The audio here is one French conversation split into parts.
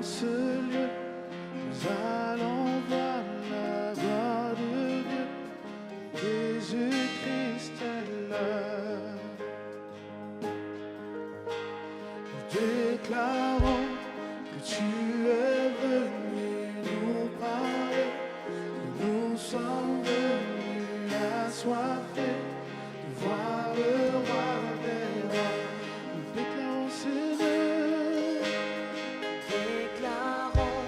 dans ce lieu, nous allons voir la gloire de Dieu. Jésus-Christ est là. Nous déclarons que tu es venu nous parler, que nous sommes venus assoiffés de voir le roi des rois. Nous déclarons, Seigneur, Déclarons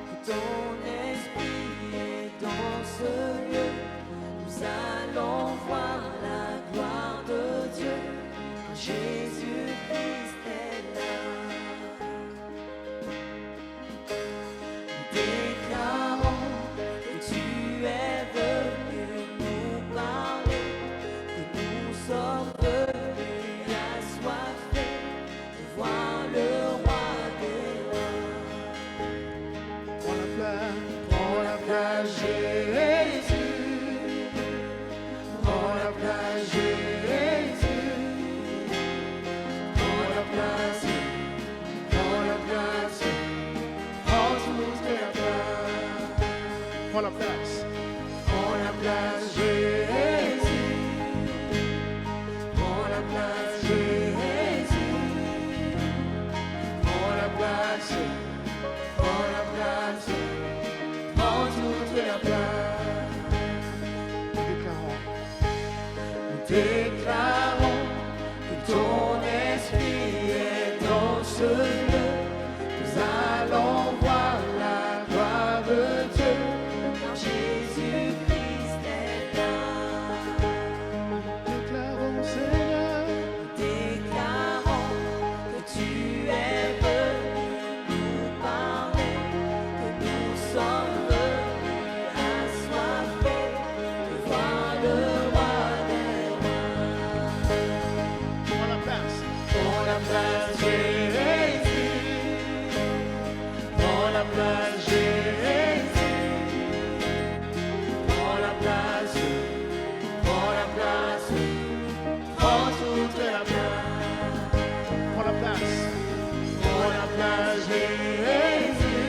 que ton esprit est dans ce lieu. Nous allons voir la gloire de Dieu. Jésus-Christ est là. Nous déclarons que tu es venu nous parler, que nous sommes venus assoiffés de voir le roi des rois. prends la place, Jésus. Prends la place, Jésus. Prends la place, prends la place, prends toute la place. Prends la place, Jésus. Prends la place, Jésus. Prends la place, prends toute la place. Nous déclarons que ton esprit est dans ce lieu. Nous allons voir la gloire de Dieu. Car Jésus-Christ est là. Déclarons, Seigneur, Déclarons que tu es venu nous parler, que nous sommes venus assoiffés de voir le roi des rois. prends la place, Jésus. Prends la place, Jésus. Prends la place, prends toute la place. Prends la place, Jésus.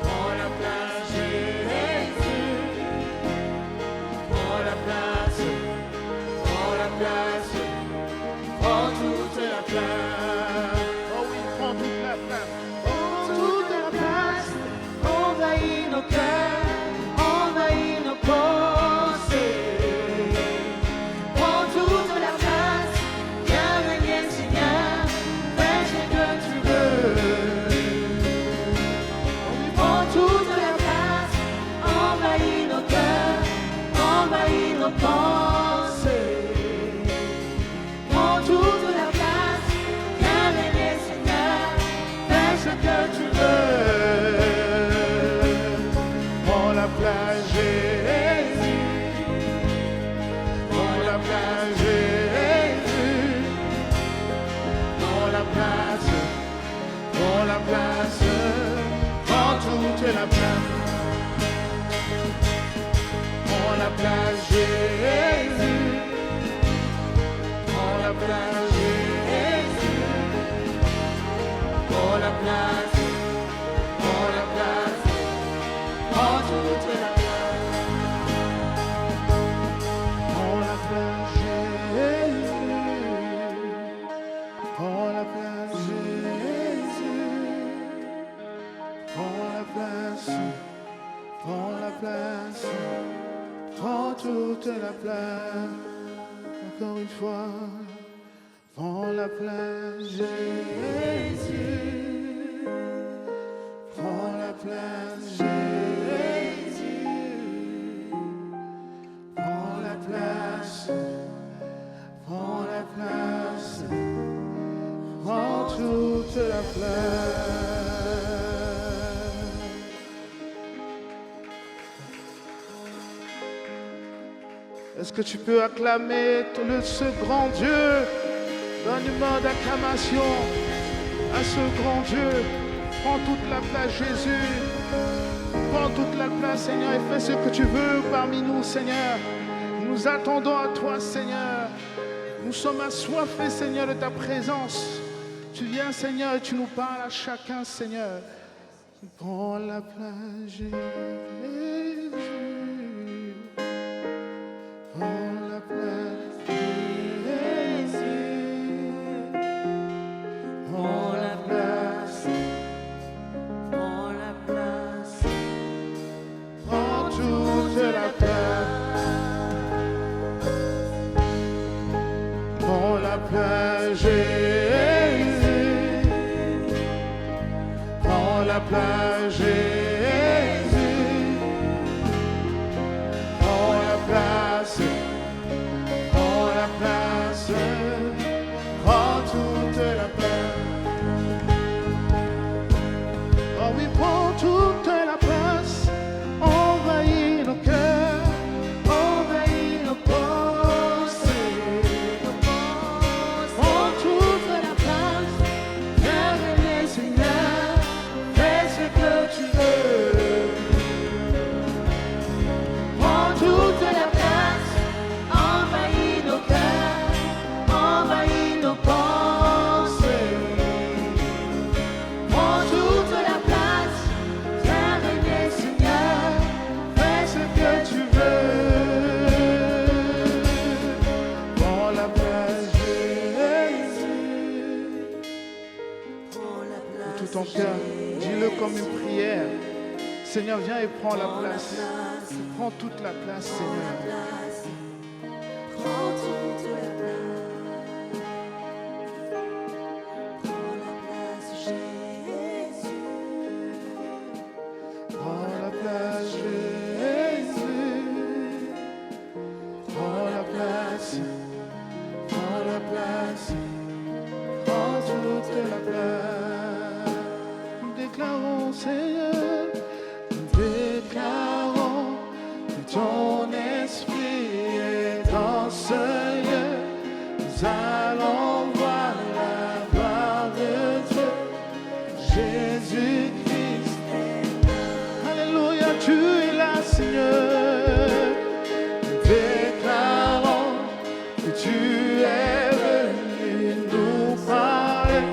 Prends la place, Jésus. Prends la place, prends toute la place. Oh oui, prends toute la place. Prends toute la place. Envahis nos cœurs, envahis nos pensées. Prends toute la place, viens régner Seigneur, fais ce que tu veux. Prends toute la place, envahis nos cœurs, envahis nos pensées. Prends toute la place, viens régner Seigneur, fais ce que tu veux. Prends la place, Jésus. Prends la place, Jésus. Prends la place, prends toute la place. Prends la place, Jésus. Prends la place, Jésus. Prends la place, prends toute la place. Prends la place, Jésus. Prends la place, Jésus. Prends la place, prends toute la place. Encore une fois, prends la place, Jésus. Prends la place, Jésus. Prends la place, prends toute la place. Est-ce que tu peux acclamer ce grand Dieu? Donne-moi d'acclamation à ce grand Dieu. Prends toute la place, Jésus. Prends toute la place, Seigneur, et fais ce que tu veux parmi nous, Seigneur. Nous attendons à toi, Seigneur. Nous sommes assoiffés, Seigneur, de ta présence. Tu viens, Seigneur, et tu nous parles à chacun, Seigneur. Prends la place, Jésus. Prends la place, Jésus. Prends la place. Prends la place. Prends toute la place. Prends la place, Jésus. Prends la place, Jésus. Prends la place. Prends la place. Prends toute la place. Oh oui, prends toute la place. Envahis nos cœurs. Envahis nos pensées. Prends toute la place. Viens régner, Seigneur. Fais ce que tu veux. Prends toute la place. Envahis nos cœurs. Envahis nos pensées. Prends toute la place. Viens régner, Seigneur. Fais ce que tu veux. Prends la place, Jésus. Prends la place. Tout ton cœur, dis-le comme une prière. Seigneur, viens et prends la Prends la place. place. Prends toute la place, Prends la Seigneur. place. Prends toute la place. Prends la place, Jésus. Prends la place, Jésus. Prends la place. Prends la place. Prends toute la place. Nous déclarons, Seigneur, nous déclarons que ton esprit est dans ce lieu. Nous allons voir la gloire de Dieu. Jésus-Christ est là. Alléluia, tu es là, Seigneur. Nous déclarons que tu es venu nous parler.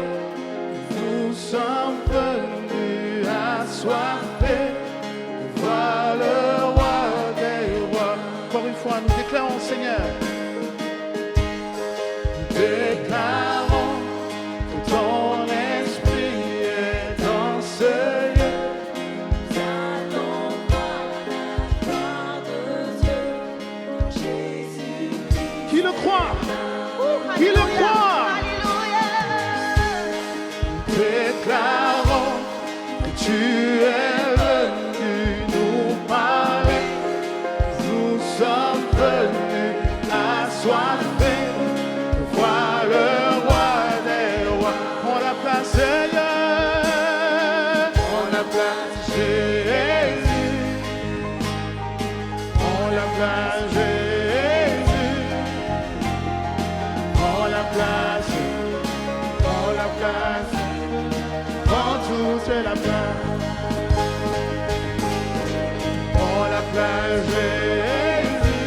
Nous sommes venus assoiffés de voir le roi des rois. Encore une fois, nous déclarons, Seigneur. Nous déclarons que ton esprit est dans ce lieu. Nous allons voir la gloire de Dieu. Jésus-Christ. Qui le croit? Qui le croit? Alléluia. Déclarons que tu es venu nous parler. Nous sommes venus assoiffés de voir le roi des rois. Prends la place, Seigneur. Prends la place, Jésus. Prends la place, Jésus. Prends la place. Prends la place. Prends toute la place. Prends la place, Jésus.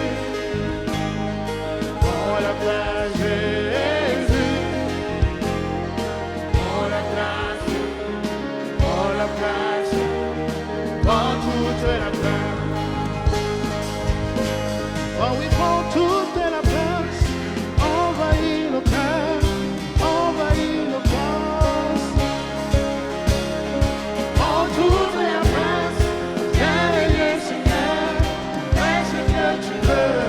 Prends la place, Jésus. Prends la place. Prends la place. Prends toute la place. Oh oui, prends toute la place. Envahis nos cœurs. Envahis nos pensées. Prends toute la place. Viens régner, Seigneur. Fais ce que tu veux.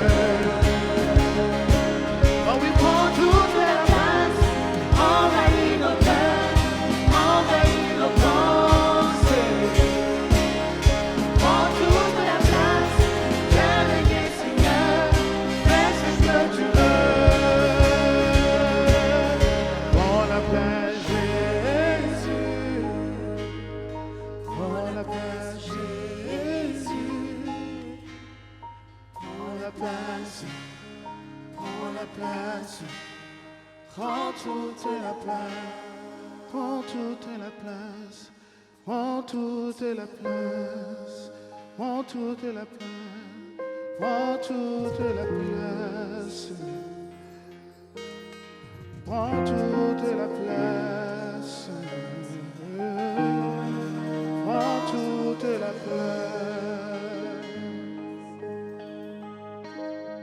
Oh oui, prends toute la place. Envahis nos cœurs. Envahis nos pensées. Prends toute la place. Viens régner, Seigneur. Fais ce que tu veux. Prends la place, Jésus. Prends la place, Jésus. Prends la place. Prends la place. Prends toute la place. Prends toute la place. Prends toute la place. Prends toute la place. Prends toute la place. Prends toute la place. prends toute la place.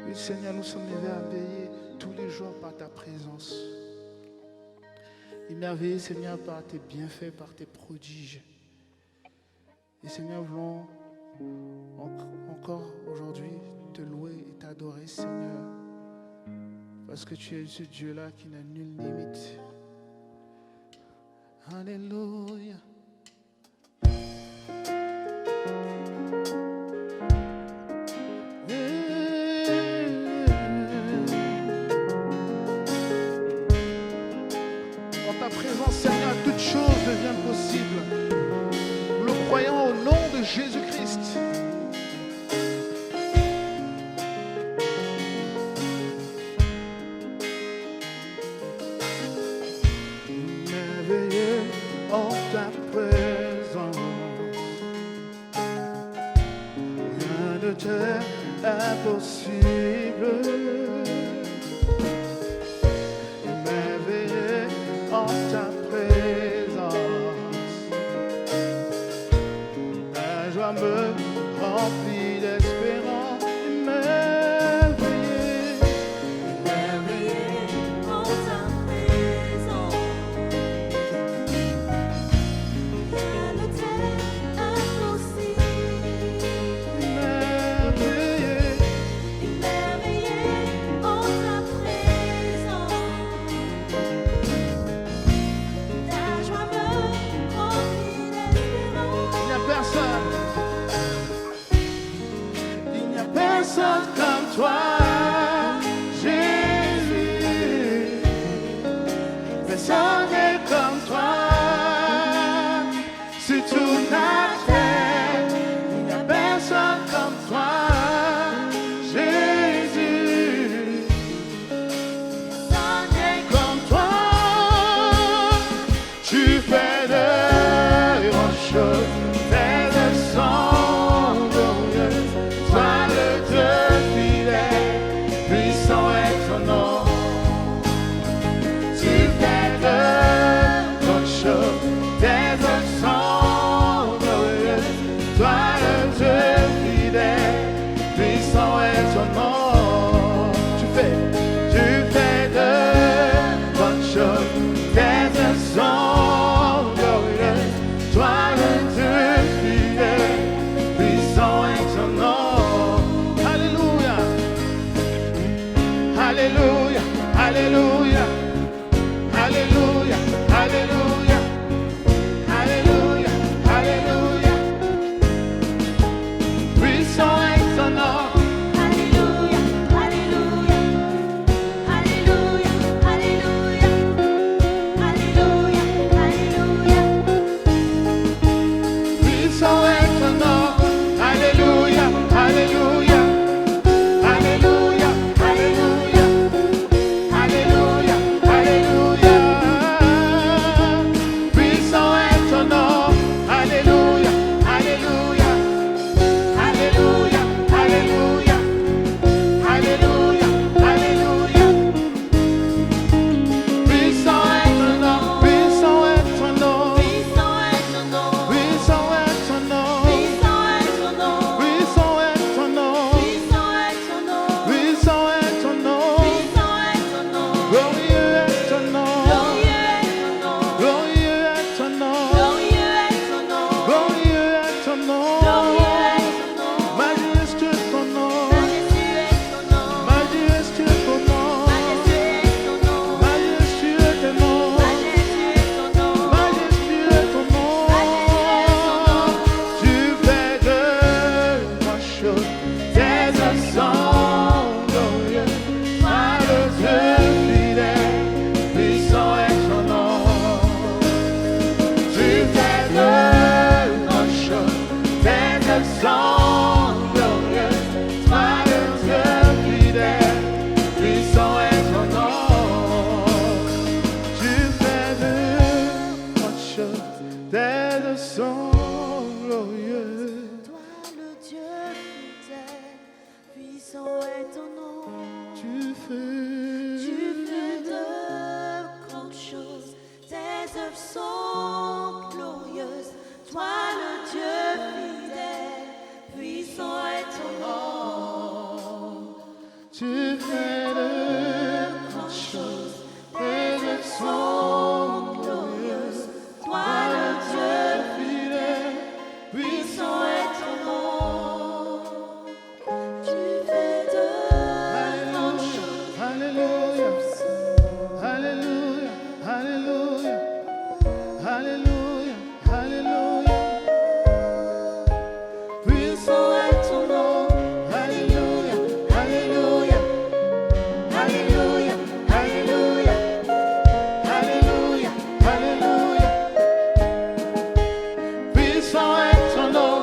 Oui, Seigneur, nous sommes émerveillés tous les jours par ta présence. Émerveillés, Seigneur, par tes bienfaits, par tes prodiges. Et Seigneur, nous voulons encore aujourd'hui te louer et t'adorer, Seigneur, parce que tu es ce Dieu-là qui n'a nulle limite. Alléluia. En ta présence, Seigneur, toutes choses deviennent possibles. Nous le croyons au nom de Jésus-Christ. Merveilleux en ta présence, rien ne t'est impossible. Merveilleux en ta présence, la joie me remplit d'espérance. Merveilleux en ta présence, rien ne t'est impossible. Merveilleux En ta présence, ta joie me remplit d'espérance. il n'y a personne. Il n'y a personne comme toi, Jésus. Personne n'est comme toi. Sur toute la terre, il n'y a personne comme toi, Jésus. Personne n'est Comme toi, tu fais de grandes choses. Tes leçons glorieuses, toi le Dieu fidèle, puissant est ton nom. Tu fais de grandes choses. Tes leçons glorieuses, toi le Dieu fidèle, puissant est ton nom. Tu fais de bonnes choses, tes leçons glorieuses, toi le Dieu fidèle, puissant est ton nom. Alléluia, Alléluia, Alléluia, Alléluia, Alléluia, Alléluia, Alléluia. Puissant est ton nom. Alléluia, Alléluia, Alléluia, Alléluia, Alléluia, Alléluia. Puissant est ton nom. Alléluia, Alléluia, Alléluia, Alléluia, Alléluia, Alléluia. Puissant est ton nom. Alléluia, Alléluia, Alléluia, Alléluia, Alléluia, Alléluia. Puissant est ton nom. Puissant est ton nom. Puissant est ton nom, Puissant est ton nom. puissant est ton nom, Puissant est ton nom. puissant est ton nom, Puissant est ton nom. puissant est ton nom, Glorieux est ton nom. glorieux est ton nom, Glorieux est ton nom. glorieux est ton nom, Glorieux est ton nom. glorieux est ton nom, Majestueux ton nom. majestueux est ton nom, Majestueux ton nom. majestueux est ton nom, Majestueux ton nom. majestueux est ton nom, Majestueux ton nom. Tu fais de grandes choses. Tes leçons glorieuses. Toi le Dieu fidèle, puissant est ton nom. Tu fais de grandes choses. Tes leçons glorieuses. Toi le Dieu fidèle, puissant est ton nom. Tu fais de grandes choses. Tes leçons glorieuses. toi le Dieu fidèle, puissant est ton nom. Tu fais Tu fais de grandes choses, tes œuvres sont glorieuses. Toi le Dieu fidèle, puissant est ton nom. Tu fais de grandes choses, tes œuvres sont glorieuses. Toi le Dieu fidèle, puissant est ton nom. Tu fais de grandes choses. Alléluia, Alléluia, Alléluia, Alléluia, Alléluia. Puissant est ton nom. Alléluia, Alléluia, Alléluia, Alléluia, Alléluia, Alléluia. Puissant est ton nom.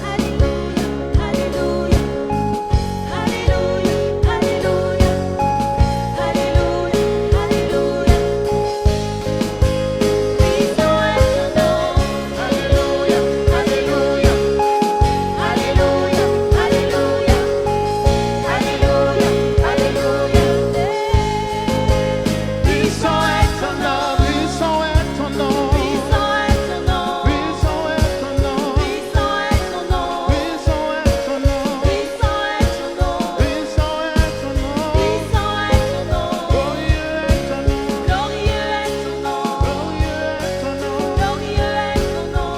Alléluia, Alléluia, Alléluia, Alléluia, Alléluia, Alléluia. Puissant est ton nom. Alléluia, Alléluia, Alléluia, Alléluia, Alléluia, Alléluia. puissant est ton nom, puissant est ton nom, Puissant est ton nom. puissant est ton nom, Puissant est ton nom. puissant est ton nom, Puissant est ton nom. puissant est ton nom, Puissant est ton nom. glorieux est ton nom, Glorieux est ton nom. glorieux est ton nom, Glorieux est ton nom.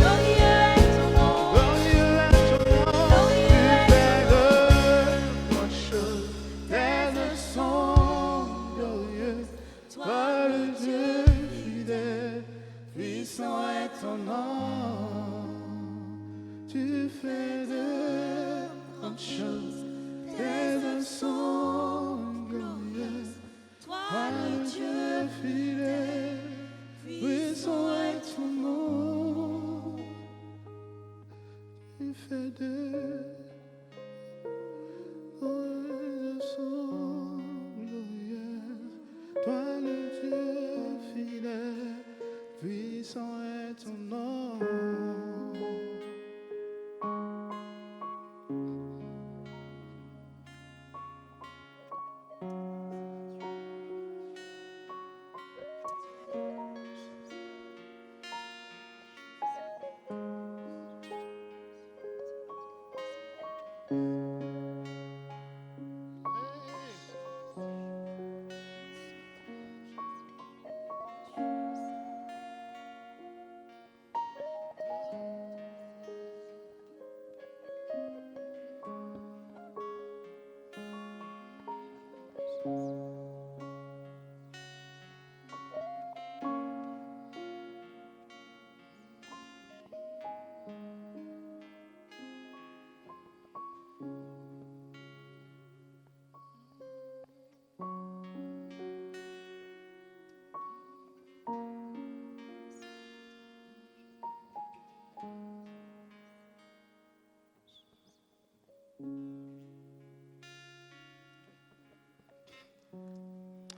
glorieux est ton nom, Glorieux est ton nom. glorieux est ton nom. Tu fais de grandes choses, tes œuvres sont glorieuses. Toi le Dieu fidèle, puissant est ton nom. Tu fais de grandes choses, tes œuvres sont glorieuses. Toi Toi le le Dieu Dieu fidèle, puissant est ton nom. Tu fais de grandes sont glorieuses. Toi le Dieu fidèle, puissant est ton nom.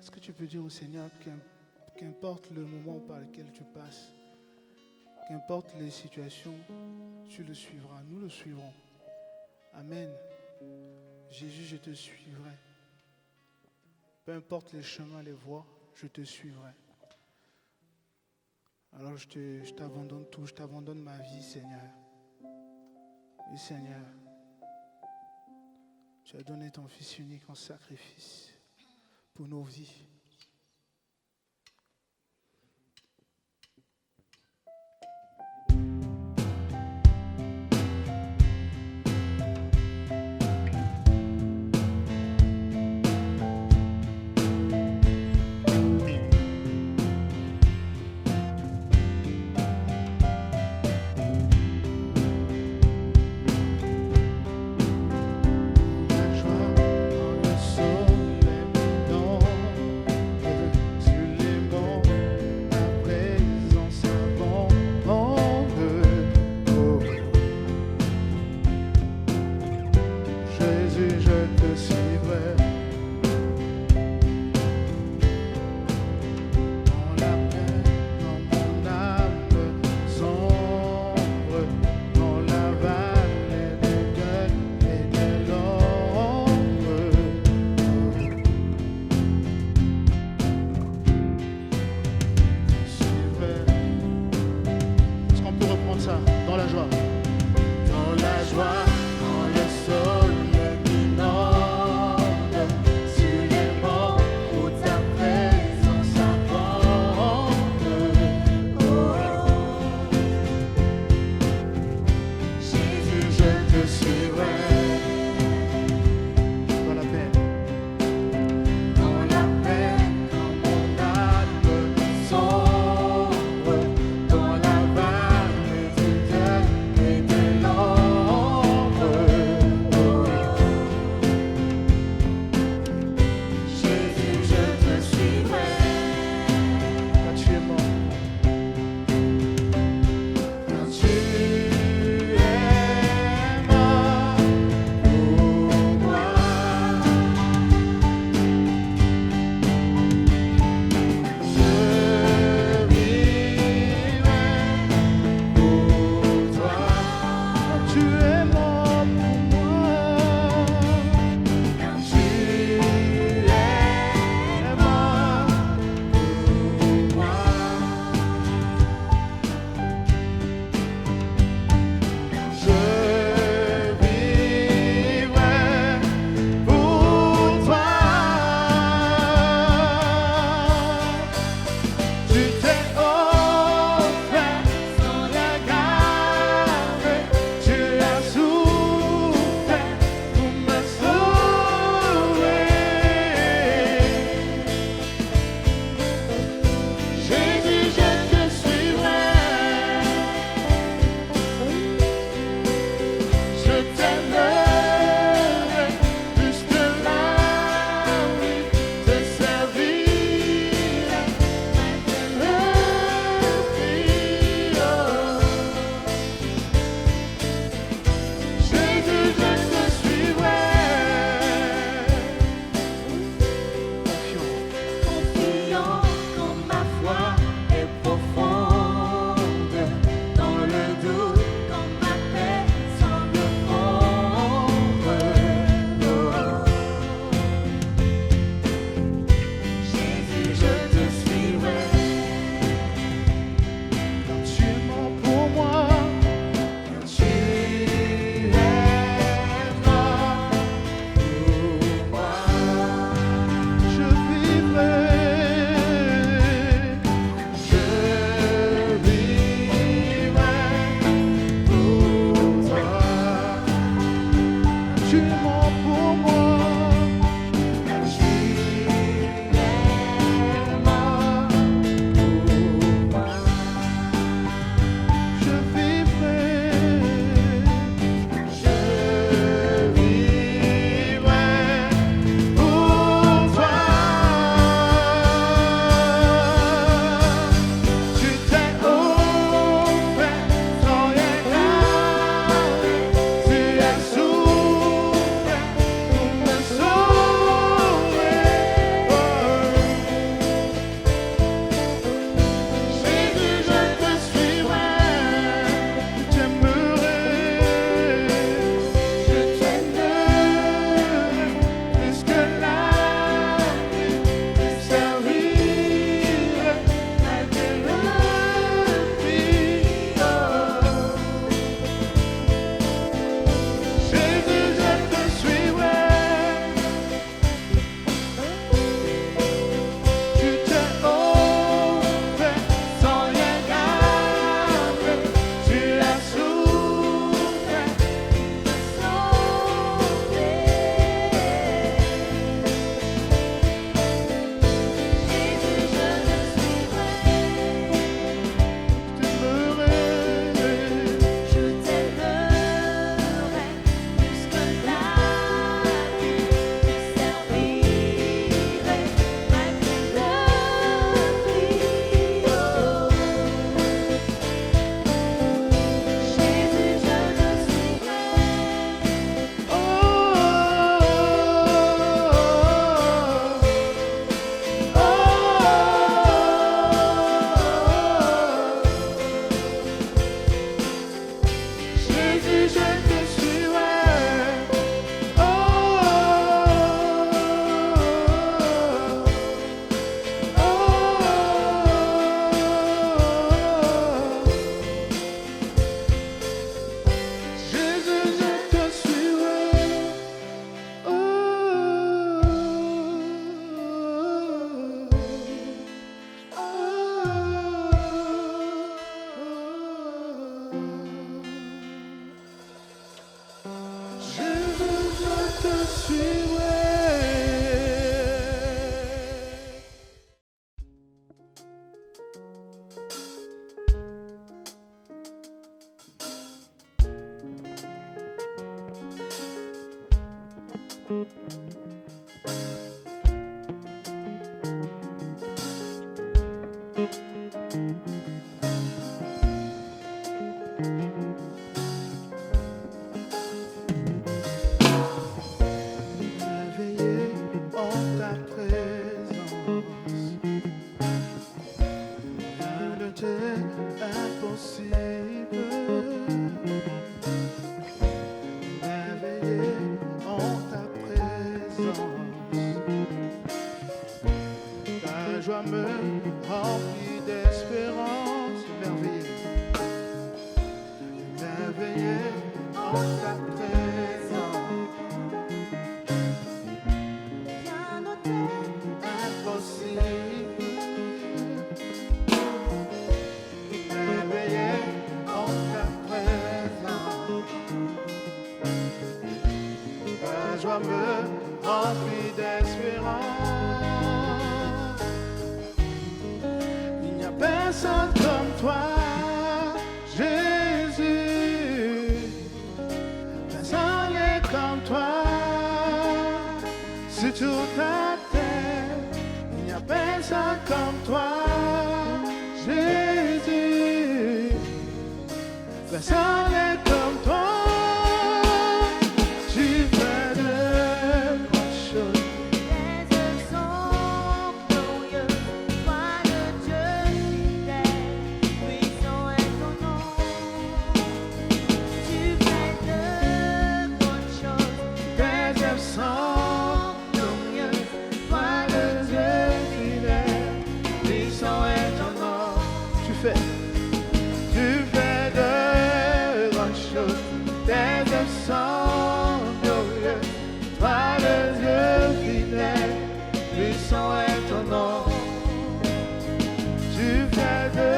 Est-ce que tu peux dire au Seigneur qu'importe le moment par lequel tu passes, qu'importe les situations, tu le suivras, nous le suivrons. Amen. Jésus, je te suivrai. Peu importe les chemins, les voies, je te suivrai. Alors je t'abandonne tout, je t'abandonne ma vie, Seigneur. Oui, Seigneur, tu as donné ton Fils unique en sacrifice pour nos vies. La joie dans le soleil, dans Merveilleux en ta présence, rien ne t'est impossible. Merveilleux en ta présence, ta joie me remplit d'espérance. Merveilleux, merveilleux en ta présence. Rien ne t'est Impossible, merveilleux en ta présence, ta joie me remplit d'espérance. Il n'y a personne comme toi, Jésus, personne n'est comme toi. Sur toute la terre, il n'y a personne comme toi, Jésus. Personne n'est comme toi. Tu fais de grandes choses. Tes œuvres sont glorieuses. Toi le Dieu fidèle, puissant est ton nom. Tu fais de grandes choses. Tes œuvres sont glorieuses. Toi le Dieu fidèle, puissant est ton nom. Tu fais de grandes choses. Tes œuvres sont glorieuses. Toi le Dieu fidèle, puissant est ton nom. Tu fais de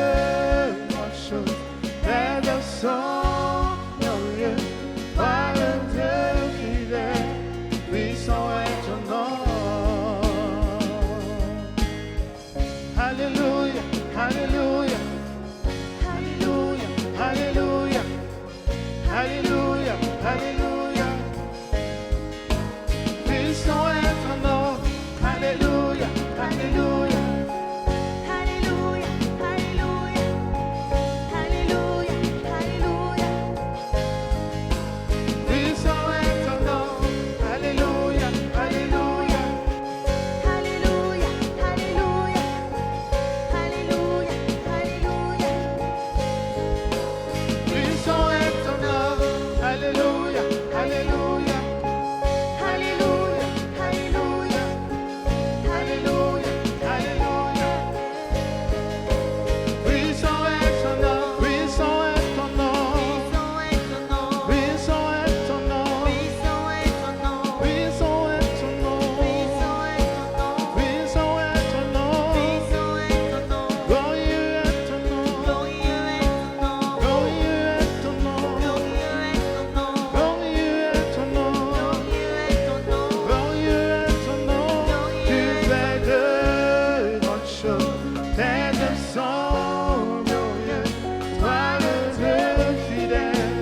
grandes choses. Tes œuvres sont glorieuses. Toi le Dieu fidèle, puissant est ton nom. Alléluia, alléluia, alléluia, alléluia, alléluia, alléluia. Puissant est ton nom. Alléluia, alléluia. Alléluia, alléluia, alléluia, alléluia. Puissant est ton nom. Alléluia, alléluia. Alléluia, alléluia, alléluia, alléluia. Puissant est ton nom. Alléluia, alléluia. Alléluia, alléluia, Alléluia, alléluia. Puissant est ton nom. Puissant est ton nom. puissant est ton nom, Puissant est ton nom. puissant est ton nom, Puissant est ton nom. puissant est ton nom, Puissant est ton nom. puissant est ton nom, Glorieux est ton nom. glorieux est ton nom, Glorieux est ton nom. glorieux est ton nom, Glorieux est ton nom. glorieux est ton nom, Glorieux est ton nom. Tu fais de grandes choses. Tes œuvres sont glorieuses. Toi le Dieu fidèle,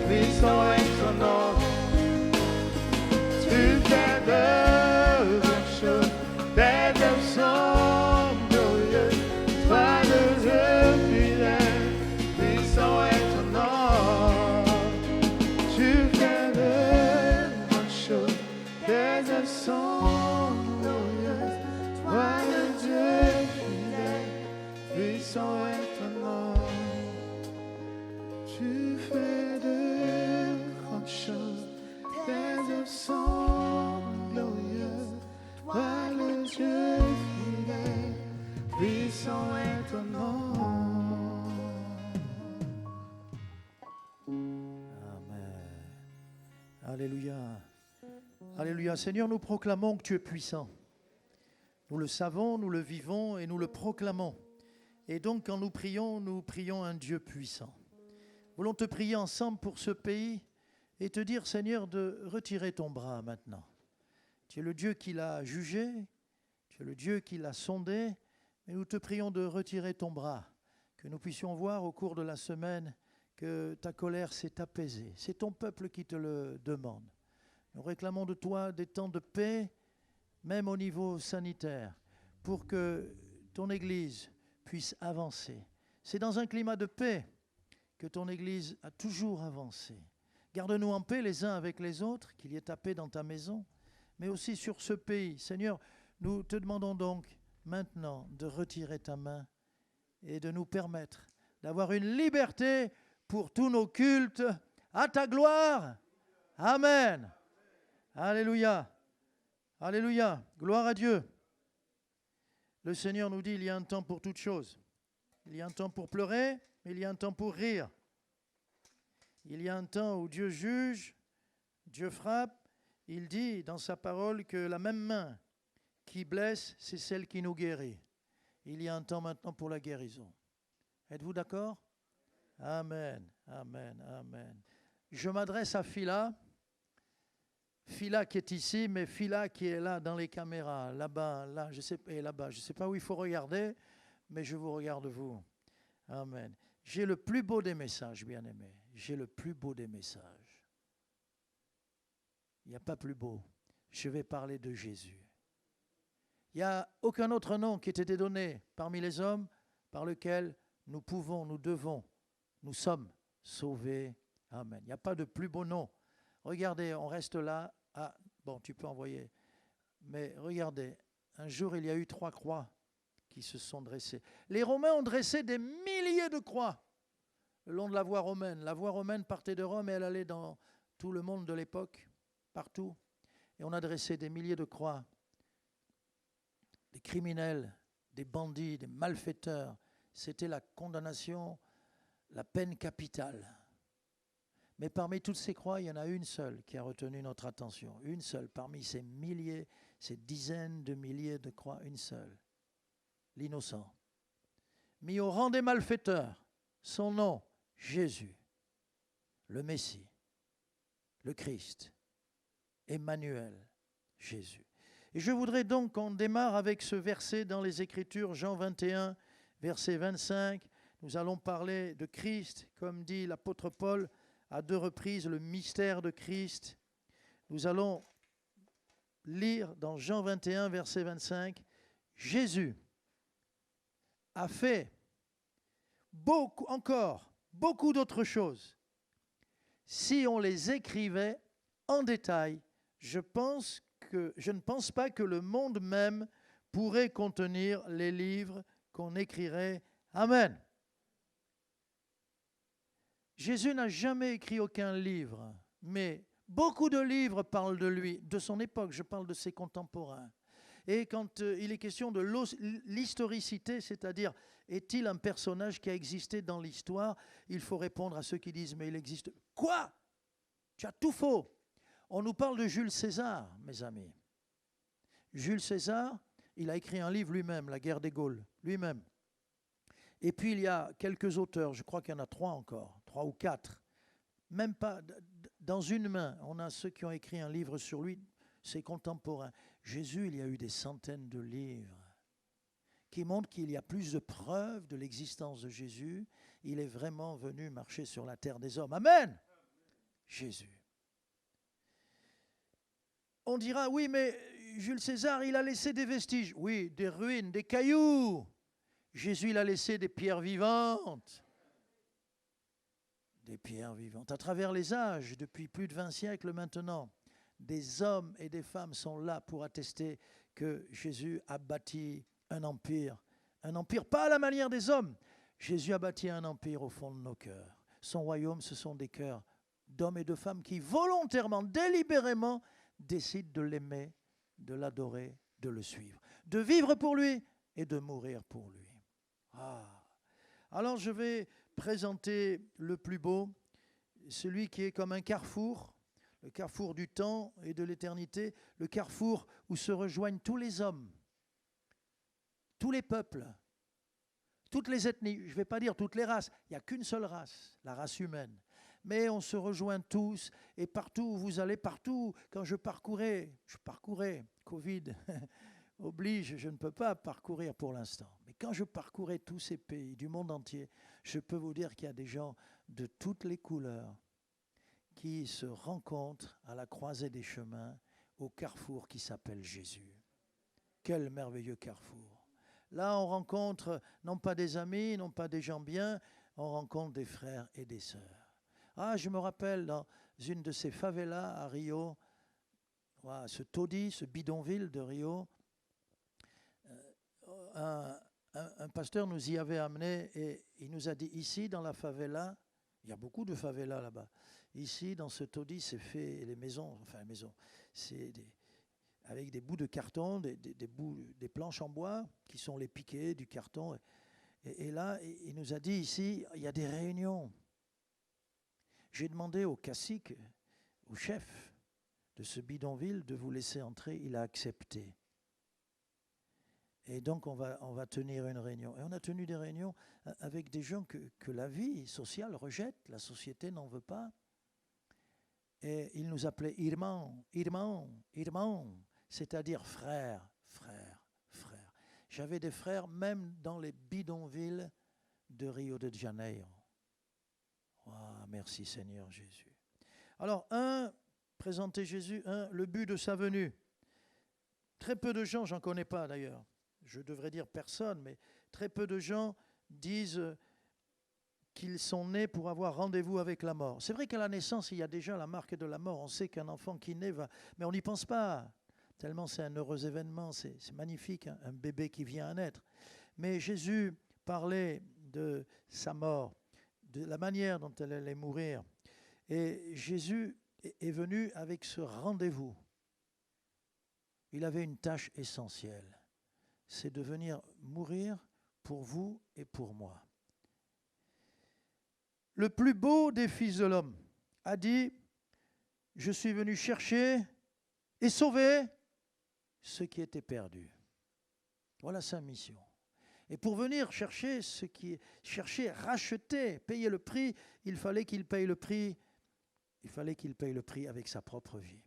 puissant est ton nom. Tu fais de grandes choses. Tes œuvres sont glorieuses. Toi le Dieu fidèle, puissant est ton nom. Tu fais de grandes choses. Tes œuvres sont glorieuses. Toi le Dieu fidèle, puissant est ton nom. Tu fais de grandes choses. Tes œuvres sont glorieuses. Toi le Dieu fidèle, puissant est ton nom. Amen. Alléluia. Alléluia. Seigneur, nous proclamons que tu es puissant. Nous le savons, nous le vivons et nous le proclamons. Et donc, quand nous prions un Dieu puissant. Voulons te prier ensemble pour ce pays et te dire, Seigneur, de retirer ton bras maintenant. Tu es le Dieu qui l'a jugé, tu es le Dieu qui l'a sondé, mais nous te prions de retirer ton bras, que nous puissions voir au cours de la semaine que ta colère s'est apaisée. C'est ton peuple qui te le demande. Nous réclamons de toi des temps de paix, même au niveau sanitaire, pour que ton Église puisse avancer. C'est dans un climat de paix que ton Église a toujours avancé. Garde-nous en paix les uns avec les autres, qu'il y ait ta paix dans ta maison, mais aussi sur ce pays. Seigneur, nous te demandons donc maintenant de retirer ta main et de nous permettre d'avoir une liberté pour tous nos cultes à ta gloire. Amen. Alléluia. Alléluia. Gloire à Dieu. Le Seigneur nous dit, il y a un temps pour toutes choses. Il y a un temps pour pleurer, mais il y a un temps pour rire. Il y a un temps où Dieu juge, Dieu frappe. Il dit dans sa parole que la même main qui blesse, c'est celle qui nous guérit. Il y a un temps maintenant pour la guérison. Êtes-vous d'accord? Amen, amen, amen. Je m'adresse à Phila. Phila qui est ici, mais Phila qui est là dans les caméras, là-bas, là, je sais, et là-bas. Je ne sais pas où il faut regarder, mais je vous regarde vous. Amen. J'ai le plus beau des messages, bien-aimés. J'ai le plus beau des messages. Il n'y a pas plus beau. Je vais parler de Jésus. Il n'y a aucun autre nom qui ait été donné parmi les hommes par lequel nous pouvons, nous devons, nous sommes sauvés. Amen. Il n'y a pas de plus beau nom. Regardez, on reste là. Ah, bon, tu peux envoyer. Mais regardez, un jour, il y a eu 3 croix qui se sont dressées. Les Romains ont dressé des milliers de croix le long de la voie romaine. La voie romaine partait de Rome et elle allait dans tout le monde de l'époque, partout. Et on a dressé des milliers de croix. Des criminels, des bandits, des malfaiteurs. C'était la condamnation, la peine capitale. Mais parmi toutes ces croix, il y en a une seule qui a retenu notre attention. Une seule, parmi ces milliers, ces dizaines de milliers de croix, une seule. L'innocent. Mis au rang des malfaiteurs, son nom, Jésus, le Messie, le Christ, Emmanuel, Jésus. Et je voudrais donc qu'on démarre avec ce verset dans les Écritures, Jean 21, verset 25. Nous allons parler de Christ, comme dit l'apôtre Paul à 2 reprises, le mystère de Christ. Nous allons lire dans Jean 21, verset 25, Jésus a fait beaucoup d'autres choses. Si on les écrivait en détail, je ne pense pas que le monde même pourrait contenir les livres qu'on écrirait. Amen. Jésus n'a jamais écrit aucun livre, mais beaucoup de livres parlent de lui, de son époque, je parle de ses contemporains. Et quand il est question de l'historicité, c'est-à-dire est-il un personnage qui a existé dans l'histoire, il faut répondre à ceux qui disent mais il existe. Quoi? Tu as tout faux. On nous parle de Jules César, mes amis. Jules César, il a écrit un livre lui-même, La guerre des Gaules, lui-même. Et puis il y a quelques auteurs, je crois qu'il y en a 3 encore, 3 ou 4. Même pas, dans une main, on a ceux qui ont écrit un livre sur lui, ses contemporains. Jésus, il y a eu des centaines de livres qui montrent qu'il y a plus de preuves de l'existence de Jésus. Il est vraiment venu marcher sur la terre des hommes. Amen. Jésus. On dira, oui, mais Jules César, il a laissé des vestiges. Oui, des ruines, des cailloux. Jésus, il a laissé des pierres vivantes. Des pierres vivantes. À travers les âges, depuis plus de 20 siècles maintenant, des hommes et des femmes sont là pour attester que Jésus a bâti un empire. Un empire pas à la manière des hommes. Jésus a bâti un empire au fond de nos cœurs. Son royaume, ce sont des cœurs d'hommes et de femmes qui volontairement, délibérément, décident de l'aimer, de l'adorer, de le suivre. De vivre pour lui et de mourir pour lui. Ah. Alors je vais présenter le plus beau, celui qui est comme un carrefour, le carrefour du temps et de l'éternité, le carrefour où se rejoignent tous les hommes, tous les peuples, toutes les ethnies, je ne vais pas dire toutes les races, il n'y a qu'une seule race, la race humaine. Mais on se rejoint tous, et partout où vous allez, partout, quand je parcourais, Covid oblige, je ne peux pas parcourir pour l'instant. Mais quand je parcourais tous ces pays du monde entier, je peux vous dire qu'il y a des gens de toutes les couleurs qui se rencontrent à la croisée des chemins, au carrefour qui s'appelle Jésus. Quel merveilleux carrefour. Là, on rencontre non pas des amis, non pas des gens bien, on rencontre des frères et des sœurs. Ah, je me rappelle dans une de ces favelas à Rio, ce taudis, ce bidonville de Rio, un pasteur nous y avait amenés et il nous a dit, ici dans la favela, il y a beaucoup de favelas là-bas, ici dans ce taudis, c'est fait, les maisons, c'est avec des bouts de carton, des planches en bois qui sont les piquets du carton. Et là, il nous a dit ici, il y a des réunions. J'ai demandé au cacique, au chef de ce bidonville, de vous laisser entrer. Il a accepté. Et donc, on va tenir une réunion. Et on a tenu des réunions avec des gens que la vie sociale rejette, la société n'en veut pas. Et il nous appelait irmão, irmão, irmão, c'est-à-dire frère, frère, frère. J'avais des frères même dans les bidonvilles de Rio de Janeiro. Oh, merci Seigneur Jésus. Alors, présenter Jésus, le but de sa venue. Très peu de gens, j'en connais pas d'ailleurs, je devrais dire personne, mais très peu de gens disent qu'ils sont nés pour avoir rendez-vous avec la mort. C'est vrai qu'à la naissance, il y a déjà la marque de la mort. On sait qu'un enfant qui naît va... Mais on n'y pense pas, tellement c'est un heureux événement, c'est magnifique, hein, un bébé qui vient à naître. Mais Jésus parlait de sa mort, de la manière dont elle allait mourir. Et Jésus est venu avec ce rendez-vous. Il avait une tâche essentielle, c'est de venir mourir pour vous et pour moi. Le plus beau des fils de l'homme a dit, je suis venu chercher et sauver ce qui était perdu. Voilà sa mission. Et pour venir chercher ce qui est cherché, racheter, payer le prix, il fallait qu'il paye le prix. Il fallait qu'il paye le prix avec sa propre vie.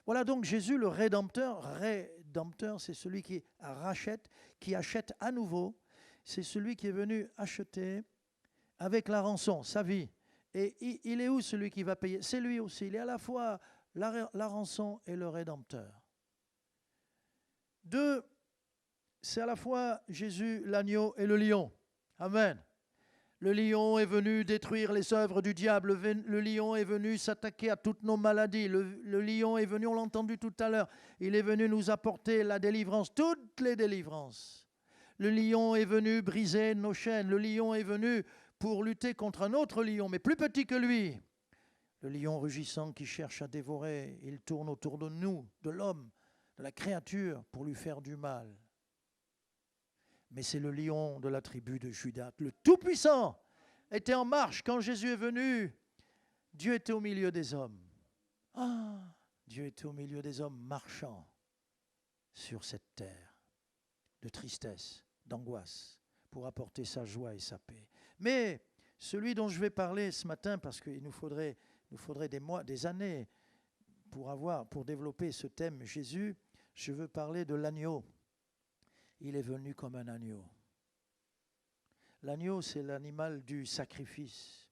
Voilà donc Jésus, le Rédempteur. Rédempteur, c'est celui qui rachète, qui achète à nouveau. C'est celui qui est venu acheter avec la rançon, sa vie. Et il est où celui qui va payer? C'est lui aussi. Il est à la fois la rançon et le Rédempteur. Deux, c'est à la fois Jésus, l'agneau et le lion. Amen. Le lion est venu détruire les œuvres du diable. Le lion est venu s'attaquer à toutes nos maladies. Le lion est venu, on l'a entendu tout à l'heure, il est venu nous apporter la délivrance, toutes les délivrances. Le lion est venu briser nos chaînes. Le lion est venu pour lutter contre un autre lion, mais plus petit que lui. Le lion rugissant qui cherche à dévorer, il tourne autour de nous, de l'homme, de la créature, pour lui faire du mal. Mais c'est le lion de la tribu de Juda, le Tout-Puissant, était en marche quand Jésus est venu. Dieu était au milieu des hommes. Ah, Dieu était au milieu des hommes marchant sur cette terre de tristesse, d'angoisse, pour apporter sa joie et sa paix. Mais celui dont je vais parler ce matin, parce qu'il nous faudrait des mois, des années pour développer ce thème Jésus, je veux parler de l'agneau. Il est venu comme un agneau. L'agneau, c'est l'animal du sacrifice.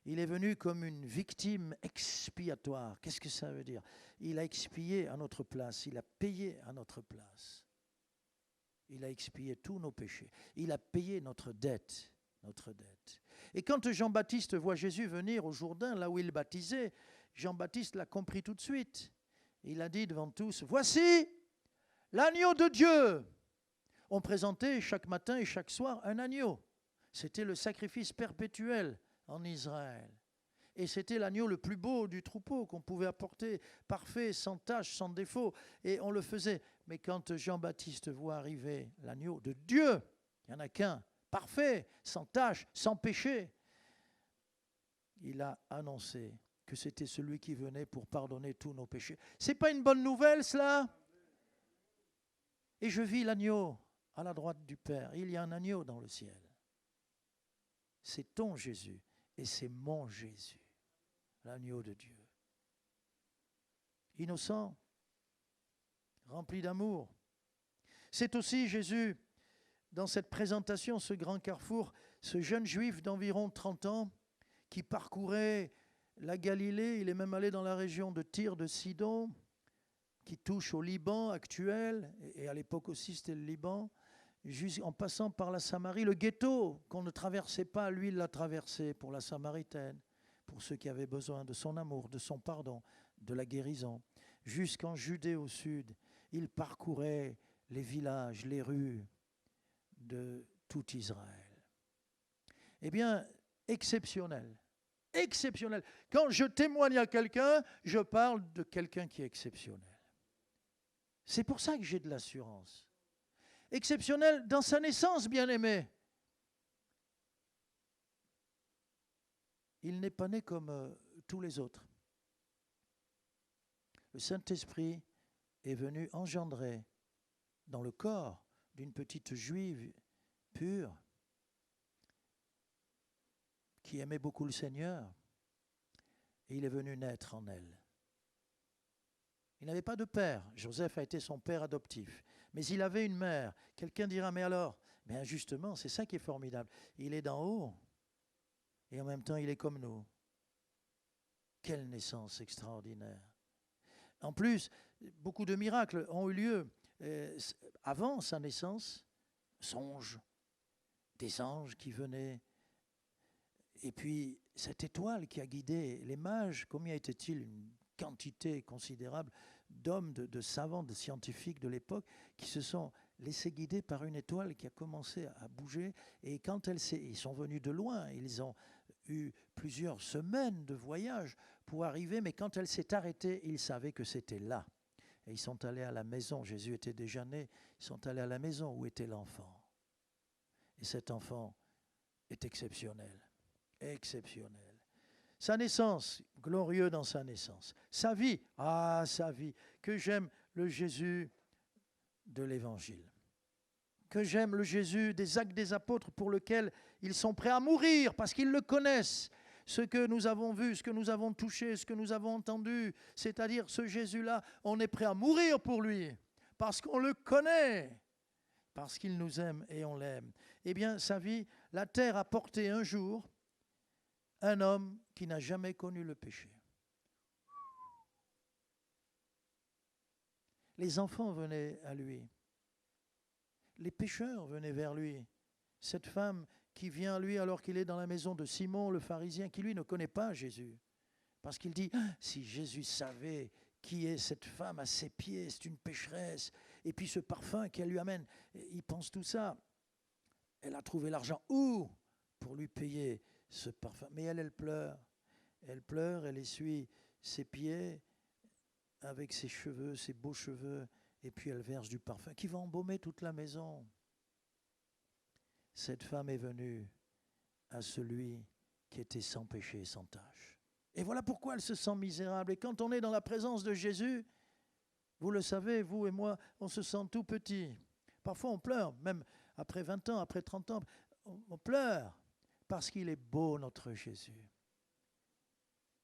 Il est venu comme une victime expiatoire. Qu'est-ce que ça veut dire? Il a expié à notre place, il a payé à notre place. Il a expié tous nos péchés. Il a payé notre dette. Et quand Jean-Baptiste voit Jésus venir au Jourdain, là où il baptisait, Jean-Baptiste l'a compris tout de suite. Il a dit devant tous, voici l'agneau de Dieu. On présentait chaque matin et chaque soir un agneau. C'était le sacrifice perpétuel en Israël. Et c'était l'agneau le plus beau du troupeau qu'on pouvait apporter, parfait, sans tache, sans défaut. Et on le faisait. Mais quand Jean-Baptiste voit arriver l'agneau de Dieu, il n'y en a qu'un, parfait, sans tache, sans péché, il a annoncé que c'était celui qui venait pour pardonner tous nos péchés. C'est pas une bonne nouvelle, cela? Et je vis l'agneau à la droite du Père. Il y a un agneau dans le ciel. C'est ton Jésus et c'est mon Jésus, l'agneau de Dieu. Innocent, rempli d'amour. C'est aussi Jésus, dans cette présentation, ce grand carrefour, ce jeune juif d'environ 30 ans qui parcourait la Galilée, il est même allé dans la région de Tyr, de Sidon, qui touche au Liban actuel, et à l'époque aussi c'était le Liban, en passant par la Samarie, le ghetto qu'on ne traversait pas, lui il l'a traversé pour la Samaritaine, pour ceux qui avaient besoin de son amour, de son pardon, de la guérison. Jusqu'en Judée au sud, il parcourait les villages, les rues de tout Israël. Eh bien, exceptionnel. Exceptionnel. Quand je témoigne à quelqu'un, je parle de quelqu'un qui est exceptionnel. C'est pour ça que j'ai de l'assurance. Exceptionnel dans sa naissance, bien-aimé. Il n'est pas né comme tous les autres. Le Saint-Esprit est venu engendrer dans le corps d'une petite juive pure qui aimait beaucoup le Seigneur, et il est venu naître en elle. Il n'avait pas de père. Joseph a été son père adoptif. Mais il avait une mère. Quelqu'un dira, mais alors, bien justement, c'est ça qui est formidable. Il est d'en haut, et en même temps, il est comme nous. Quelle naissance extraordinaire. En plus, beaucoup de miracles ont eu lieu avant sa naissance. Songes, des anges qui venaient. Et puis, cette étoile qui a guidé les mages, combien était-il une quantité considérable d'hommes, de savants, de scientifiques de l'époque qui se sont laissés guider par une étoile qui a commencé à bouger. Et quand ils sont venus de loin, ils ont eu plusieurs semaines de voyage pour arriver, mais quand elle s'est arrêtée, ils savaient que c'était là. Et ils sont allés à la maison, Jésus était déjà né, ils sont allés à la maison où était l'enfant. Et cet enfant est exceptionnel, exceptionnel. Sa naissance, glorieux dans sa naissance. Sa vie, sa vie, que j'aime le Jésus de l'Évangile. Que j'aime le Jésus des Actes des Apôtres pour lequel ils sont prêts à mourir parce qu'ils le connaissent. Ce que nous avons vu, ce que nous avons touché, ce que nous avons entendu, c'est-à-dire ce Jésus-là, on est prêt à mourir pour lui parce qu'on le connaît, parce qu'il nous aime et on l'aime. Eh bien, sa vie, la terre a porté un jour un homme qui n'a jamais connu le péché. Les enfants venaient à lui. Les pécheurs venaient vers lui. Cette femme qui vient à lui alors qu'il est dans la maison de Simon le pharisien, qui lui ne connaît pas Jésus. Parce qu'il dit, si Jésus savait qui est cette femme à ses pieds, c'est une pécheresse. Et puis ce parfum qu'elle lui amène, il pense tout ça. Elle a trouvé l'argent où pour lui payer ce parfum. Mais elle pleure. Elle pleure, elle essuie ses pieds avec ses cheveux, ses beaux cheveux, et puis elle verse du parfum qui va embaumer toute la maison. Cette femme est venue à celui qui était sans péché et sans tache. Et voilà pourquoi elle se sent misérable. Et quand on est dans la présence de Jésus, vous le savez, vous et moi, on se sent tout petit. Parfois on pleure, même après 20 ans, après 30 ans, on pleure parce qu'il est beau notre Jésus.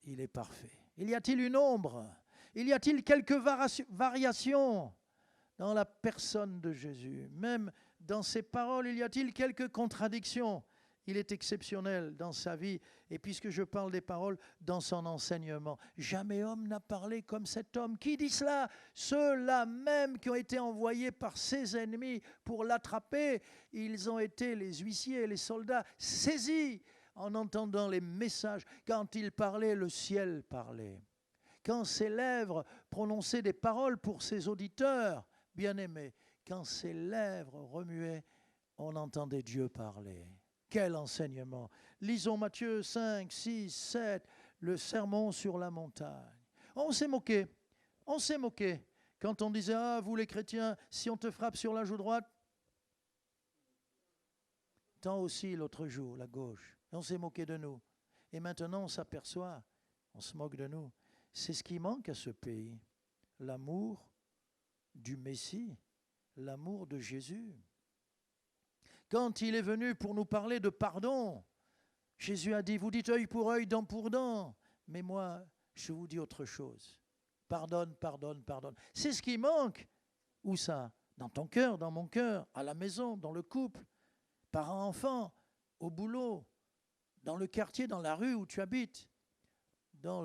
Il est parfait. Il y a-t-il une ombre? Il y a-t-il quelques variations dans la personne de Jésus? Même dans ses paroles, il y a-t-il quelques contradictions? Il est exceptionnel dans sa vie. Et puisque je parle des paroles, dans son enseignement. Jamais homme n'a parlé comme cet homme. Qui dit cela? Ceux-là même qui ont été envoyés par ses ennemis pour l'attraper. Ils ont été, les huissiers, les soldats, saisis en entendant les messages. Quand il parlait, le ciel parlait. Quand ses lèvres prononçaient des paroles pour ses auditeurs, bien-aimés, quand ses lèvres remuaient, on entendait Dieu parler. Quel enseignement! Lisons Matthieu 5, 6, 7, le sermon sur la montagne. On s'est moqué. Quand on disait, ah, vous les chrétiens, si on te frappe sur la joue droite, tant aussi l'autre joue, la gauche. On s'est moqué de nous. Et maintenant, on s'aperçoit, on se moque de nous. C'est ce qui manque à ce pays. L'amour du Messie, l'amour de Jésus. Quand il est venu pour nous parler de pardon, Jésus a dit, vous dites œil pour œil, dent pour dent. Mais moi, je vous dis autre chose. Pardonne, pardonne, pardonne. C'est ce qui manque. Où ça? Dans ton cœur, dans mon cœur, à la maison, dans le couple, parents-enfants, au boulot, dans le quartier, dans la rue où tu habites, dans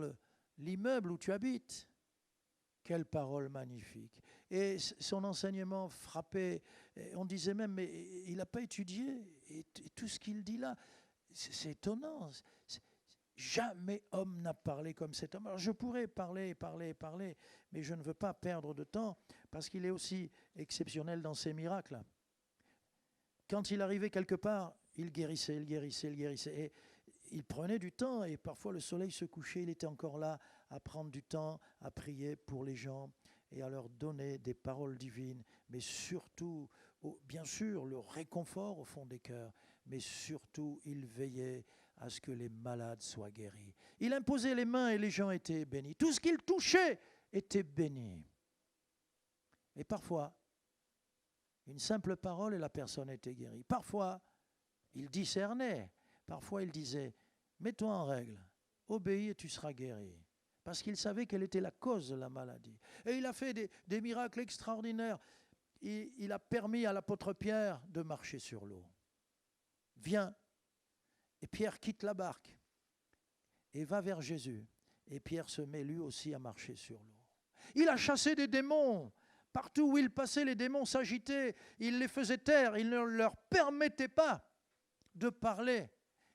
l'immeuble où tu habites. Quelle parole magnifique. Et son enseignement frappait. On disait même, mais il n'a pas étudié. Et tout ce qu'il dit là, c'est étonnant. Jamais homme n'a parlé comme cet homme. Alors je pourrais parler, mais je ne veux pas perdre de temps parce qu'il est aussi exceptionnel dans ses miracles. Quand il arrivait quelque part, il guérissait. Et il prenait du temps et parfois le soleil se couchait, il était encore là à prendre du temps, à prier pour les gens et à leur donner des paroles divines, mais surtout, bien sûr, le réconfort au fond des cœurs, mais surtout, il veillait à ce que les malades soient guéris. Il imposait les mains et les gens étaient bénis. Tout ce qu'il touchait était béni. Et parfois, une simple parole et la personne était guérie. Parfois, il discernait. Parfois, il disait, mets-toi en règle, obéis et tu seras guéri. Parce qu'il savait quelle était la cause de la maladie. Et il a fait des miracles extraordinaires. Il a permis à l'apôtre Pierre de marcher sur l'eau. Viens. Et Pierre quitte la barque et va vers Jésus. Et Pierre se met lui aussi à marcher sur l'eau. Il a chassé des démons. Partout où il passait, les démons s'agitaient. Il les faisait taire. Il ne leur permettait pas de parler.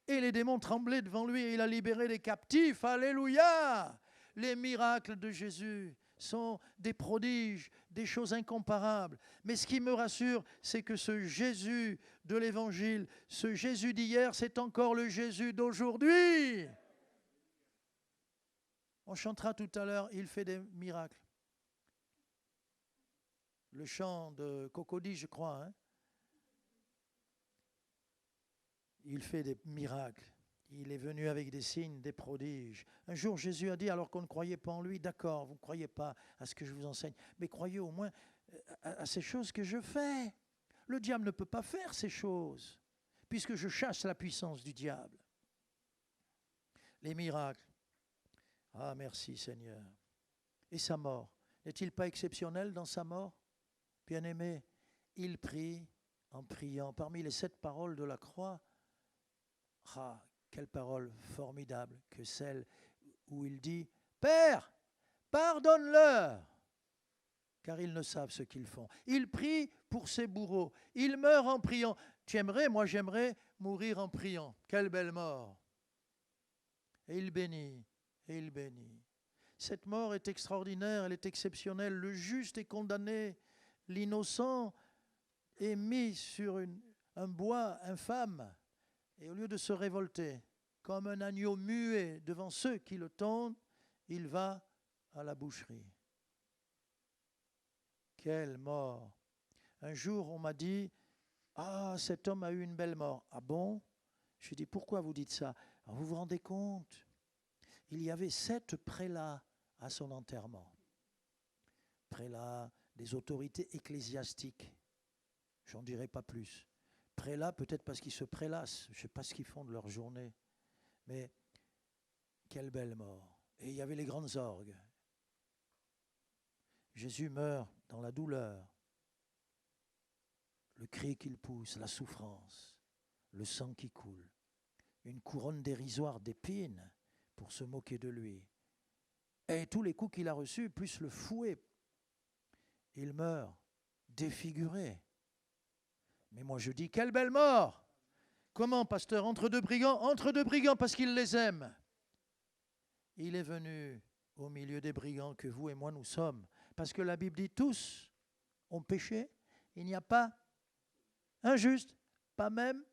Et les démons tremblaient devant lui et il a libéré les captifs. Alléluia! Les miracles de Jésus sont des prodiges, des choses incomparables. Mais ce qui me rassure, c'est que ce Jésus de l'Évangile, ce Jésus d'hier, c'est encore le Jésus d'aujourd'hui. On chantera tout à l'heure, il fait des miracles. Le chant de Cocody, je crois, hein? Il fait des miracles. Il est venu avec des signes, des prodiges. Un jour, Jésus a dit, alors qu'on ne croyait pas en lui, d'accord, vous ne croyez pas à ce que je vous enseigne, mais croyez au moins à ces choses que je fais. Le diable ne peut pas faire ces choses, puisque je chasse la puissance du diable. Les miracles. Ah, merci Seigneur. Et sa mort. N'est-il pas exceptionnel dans sa mort? Bien-aimé, il prie en priant. Parmi les 7 paroles de la croix, ah, quelle parole formidable que celle où il dit « Père, pardonne-leur, car ils ne savent ce qu'ils font. » Il prie pour ses bourreaux. Il meurt en priant. Tu aimerais, moi j'aimerais mourir en priant. Quelle belle mort. Et il bénit, et il bénit. Cette mort est extraordinaire, elle est exceptionnelle. Le juste est condamné, l'innocent est mis sur un bois infâme. Et au lieu de se révolter, comme un agneau muet devant ceux qui le tondent, il va à la boucherie. Quelle mort! Un jour, on m'a dit, « Ah, cet homme a eu une belle mort. » Ah bon? Je dis, « Pourquoi vous dites ça? » Alors, vous vous rendez compte? Il y avait 7 prélats à son enterrement. Prélats, des autorités ecclésiastiques. J'en dirai pas plus. Prélats, peut-être parce qu'ils se prélassent. Je ne sais pas ce qu'ils font de leur journée. Mais quelle belle mort. Et il y avait les grandes orgues. Jésus meurt dans la douleur. Le cri qu'il pousse, la souffrance, le sang qui coule. Une couronne dérisoire d'épines pour se moquer de lui. Et tous les coups qu'il a reçus, plus le fouet. Il meurt défiguré. Mais moi je dis, quelle belle mort! Comment, pasteur? Entre 2 brigands? Entre 2 brigands parce qu'il les aime. Il est venu au milieu des brigands que vous et moi nous sommes. Parce que la Bible dit, tous ont péché. Il n'y a pas un juste, pas même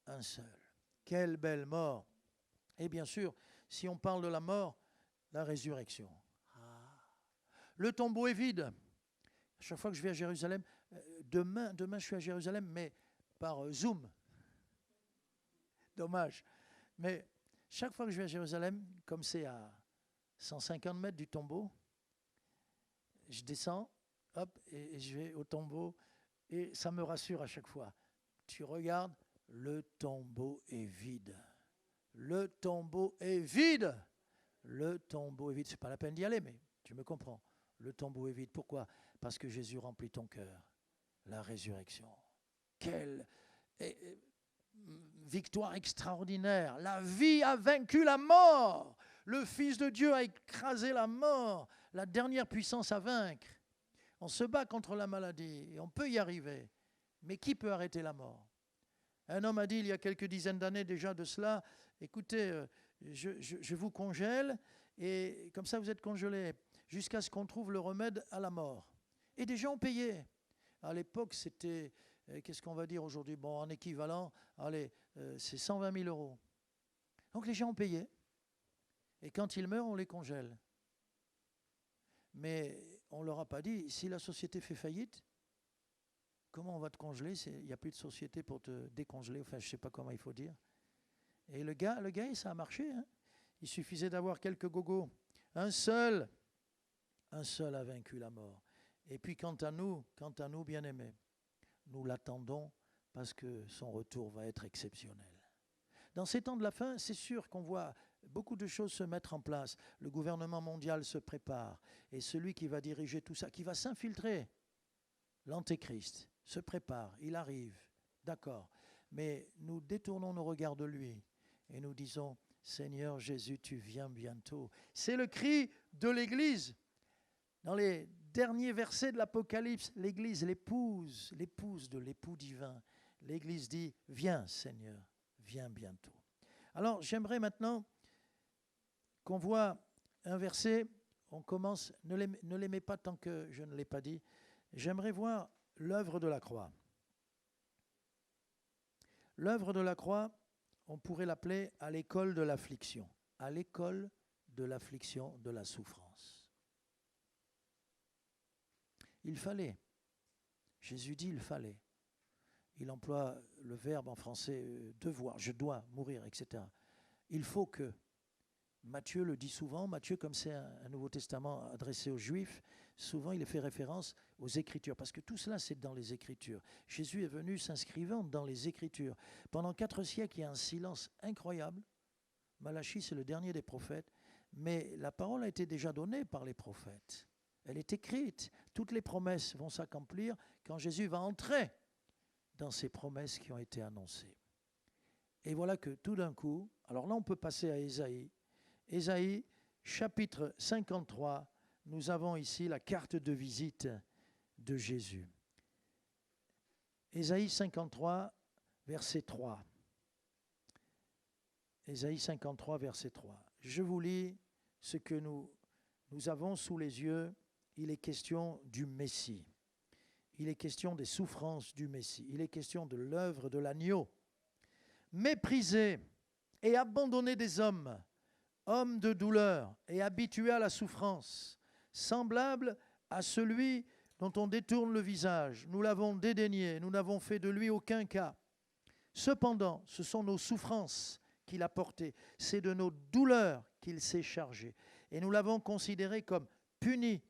un seul. Quelle belle mort! Et bien sûr, si on parle de la mort, la résurrection. Le tombeau est vide. À chaque fois que je vais à Jérusalem, demain je suis à Jérusalem, mais par Zoom. Dommage. Mais chaque fois que je vais à Jérusalem, comme c'est à 150 mètres du tombeau, je descends, hop, et je vais au tombeau, et ça me rassure à chaque fois. Tu regardes, le tombeau est vide. Le tombeau est vide. Le tombeau est vide. Ce n'est pas la peine d'y aller, mais tu me comprends. Le tombeau est vide. Pourquoi? Parce que Jésus remplit ton cœur. La résurrection. Quelle victoire extraordinaire. La vie a vaincu la mort. Le Fils de Dieu a écrasé la mort, la dernière puissance à vaincre. On se bat contre la maladie et on peut y arriver. Mais qui peut arrêter la mort? Un homme a dit il y a quelques dizaines d'années déjà de cela, écoutez, je vous congèle et comme ça vous êtes congelés jusqu'à ce qu'on trouve le remède à la mort. Et des gens ont payé. À l'époque, c'était, qu'est-ce qu'on va dire aujourd'hui? Bon, en équivalent, allez, c'est 120 000 euros. Donc les gens ont payé. Et quand ils meurent, on les congèle. Mais on ne leur a pas dit, si la société fait faillite, comment on va te congeler? Il n'y a plus de société pour te décongeler, enfin je ne sais pas comment il faut dire. Et le gars, ça a marché. Hein. Il suffisait d'avoir quelques gogos. Un seul a vaincu la mort. Et puis quant à nous, bien-aimés, nous l'attendons parce que son retour va être exceptionnel. Dans ces temps de la fin, c'est sûr qu'on voit beaucoup de choses se mettre en place. Le gouvernement mondial se prépare. Et celui qui va diriger tout ça, qui va s'infiltrer, l'Antéchrist, se prépare, il arrive, d'accord. Mais nous détournons nos regards de lui et nous disons, Seigneur Jésus, tu viens bientôt. C'est le cri de l'Église. Dans les derniers versets de l'Apocalypse, l'Église, l'épouse de l'époux divin, l'Église dit, viens Seigneur, viens bientôt. Alors j'aimerais maintenant qu'on voit un verset, on commence, ne l'aimez pas tant que je ne l'ai pas dit, j'aimerais voir l'œuvre de la croix. L'œuvre de la croix, on pourrait l'appeler à l'école de l'affliction, à l'école de l'affliction, de la souffrance. Il fallait, Jésus dit il fallait. Il emploie le verbe en français devoir, je dois mourir, etc. Il faut que. Matthieu le dit souvent, Matthieu, comme c'est un Nouveau Testament adressé aux Juifs, souvent il fait référence aux Écritures, parce que tout cela c'est dans les Écritures. Jésus est venu s'inscrivant dans les Écritures. Pendant 4 siècles, il y a un silence incroyable. Malachie, c'est le dernier des prophètes, mais la parole a été déjà donnée par les prophètes. Elle est écrite. Toutes les promesses vont s'accomplir quand Jésus va entrer dans ces promesses qui ont été annoncées. Et voilà que tout d'un coup, alors là on peut passer à Ésaïe. Ésaïe, chapitre 53, nous avons ici la carte de visite de Jésus. Ésaïe 53, verset 3. Ésaïe 53, verset 3. Je vous lis ce que nous avons sous les yeux. Il est question du Messie. Il est question des souffrances du Messie. Il est question de l'œuvre de l'agneau. Méprisé et abandonné des hommes, homme de douleur et habitué à la souffrance, semblable à celui dont on détourne le visage. Nous l'avons dédaigné, nous n'avons fait de lui aucun cas. Cependant, ce sont nos souffrances qu'il a portées, c'est de nos douleurs qu'il s'est chargé. Et nous l'avons considéré comme puni,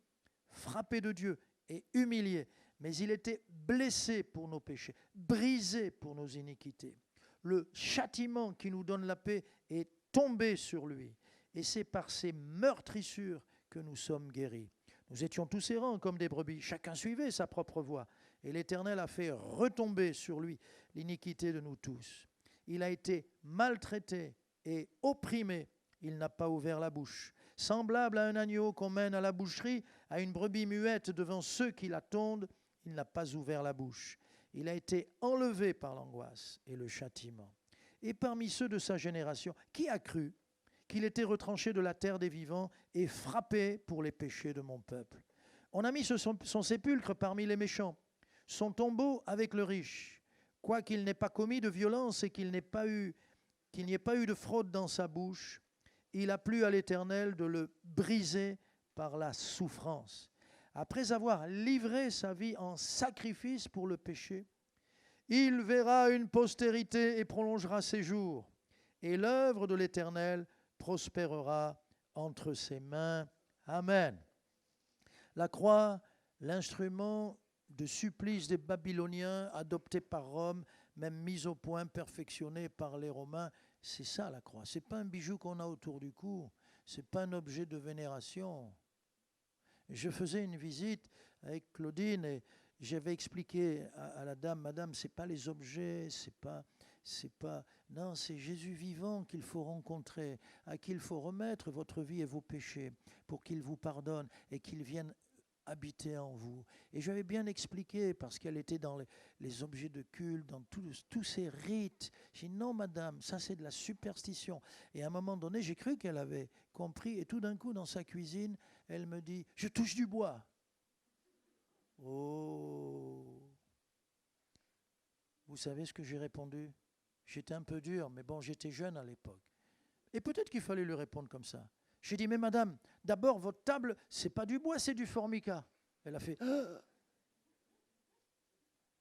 frappé de Dieu et humilié. Mais il était blessé pour nos péchés, brisé pour nos iniquités. Le châtiment qui nous donne la paix est tombé sur lui. Et c'est par ses meurtrissures que nous sommes guéris. Nous étions tous errants comme des brebis, chacun suivait sa propre voie. Et l'Éternel a fait retomber sur lui l'iniquité de nous tous. Il a été maltraité et opprimé, il n'a pas ouvert la bouche. Semblable à un agneau qu'on mène à la boucherie, à une brebis muette devant ceux qui la tondent, il n'a pas ouvert la bouche. Il a été enlevé par l'angoisse et le châtiment. Et parmi ceux de sa génération, qui a cru qu'il était retranché de la terre des vivants et frappé pour les péchés de mon peuple? On a mis son sépulcre parmi les méchants, son tombeau avec le riche, quoiqu'il n'ait pas commis de violence et qu'il n'y ait pas eu de fraude dans sa bouche. Il a plu à l'Éternel de le briser par la souffrance. Après avoir livré sa vie en sacrifice pour le péché, il verra une postérité et prolongera ses jours. Et l'œuvre de l'Éternel prospérera entre ses mains. Amen. La croix, l'instrument de supplice des Babyloniens, adopté par Rome, même mis au point, perfectionné par les Romains, c'est ça la croix. Ce n'est pas un bijou qu'on a autour du cou, ce n'est pas un objet de vénération. Je faisais une visite avec Claudine et j'avais expliqué à la dame, madame, ce n'est pas les objets, c'est pas... c'est pas... Non, c'est Jésus vivant qu'il faut rencontrer, à qui il faut remettre votre vie et vos péchés, pour qu'il vous pardonne et qu'il vienne habiter en vous. Et j'avais bien expliqué, parce qu'elle était dans les objets de culte, dans tous ces rites. J'ai dit, non madame, ça c'est de la superstition. Et à un moment donné, j'ai cru qu'elle avait compris, et tout d'un coup, dans sa cuisine, elle me dit, je touche du bois. Oh! Vous savez ce que j'ai répondu? J'étais un peu dur, mais bon, j'étais jeune à l'époque. Et peut-être qu'il fallait lui répondre comme ça. J'ai dit, mais madame, d'abord, votre table, c'est pas du bois, c'est du formica. Elle a fait... Ah.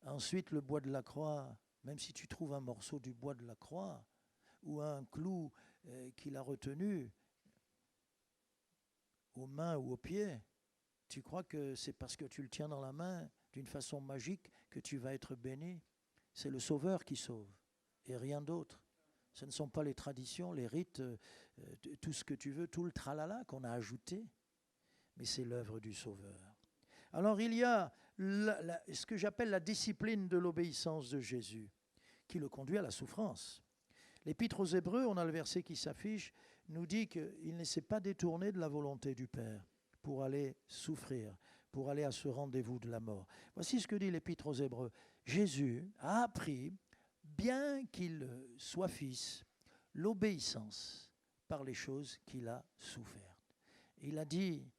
Ensuite, le bois de la croix, même si tu trouves un morceau du bois de la croix ou un clou qu'il a retenu aux mains ou aux pieds, tu crois que c'est parce que tu le tiens dans la main d'une façon magique que tu vas être béni? C'est le Sauveur qui sauve et rien d'autre. Ce ne sont pas les traditions, les rites, tout ce que tu veux, tout le tralala qu'on a ajouté, mais c'est l'œuvre du Sauveur. Alors il y a ce que j'appelle la discipline de l'obéissance de Jésus, qui le conduit à la souffrance. L'Épître aux Hébreux, on a le verset qui s'affiche, nous dit qu'il ne s'est pas détourné de la volonté du Père pour aller souffrir, pour aller à ce rendez-vous de la mort. Voici ce que dit l'Épître aux Hébreux. Jésus a appris, bien qu'il soit fils, l'obéissance par les choses qu'il a souffert. Il a dit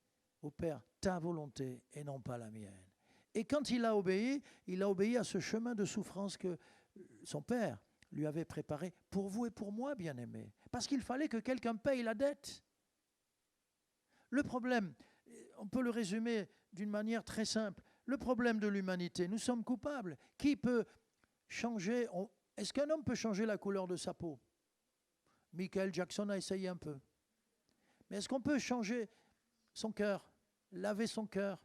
au Père, ta volonté et non pas la mienne. Et quand il a obéi à ce chemin de souffrance que son Père lui avait préparé pour vous et pour moi, bien-aimés. Parce qu'il fallait que quelqu'un paye la dette. Le problème, on peut le résumer d'une manière très simple. Le problème de l'humanité, nous sommes coupables. Qui peut changer? Est-ce qu'un homme peut changer la couleur de sa peau? Michael Jackson a essayé un peu. Mais est-ce qu'on peut changer son cœur, laver son cœur?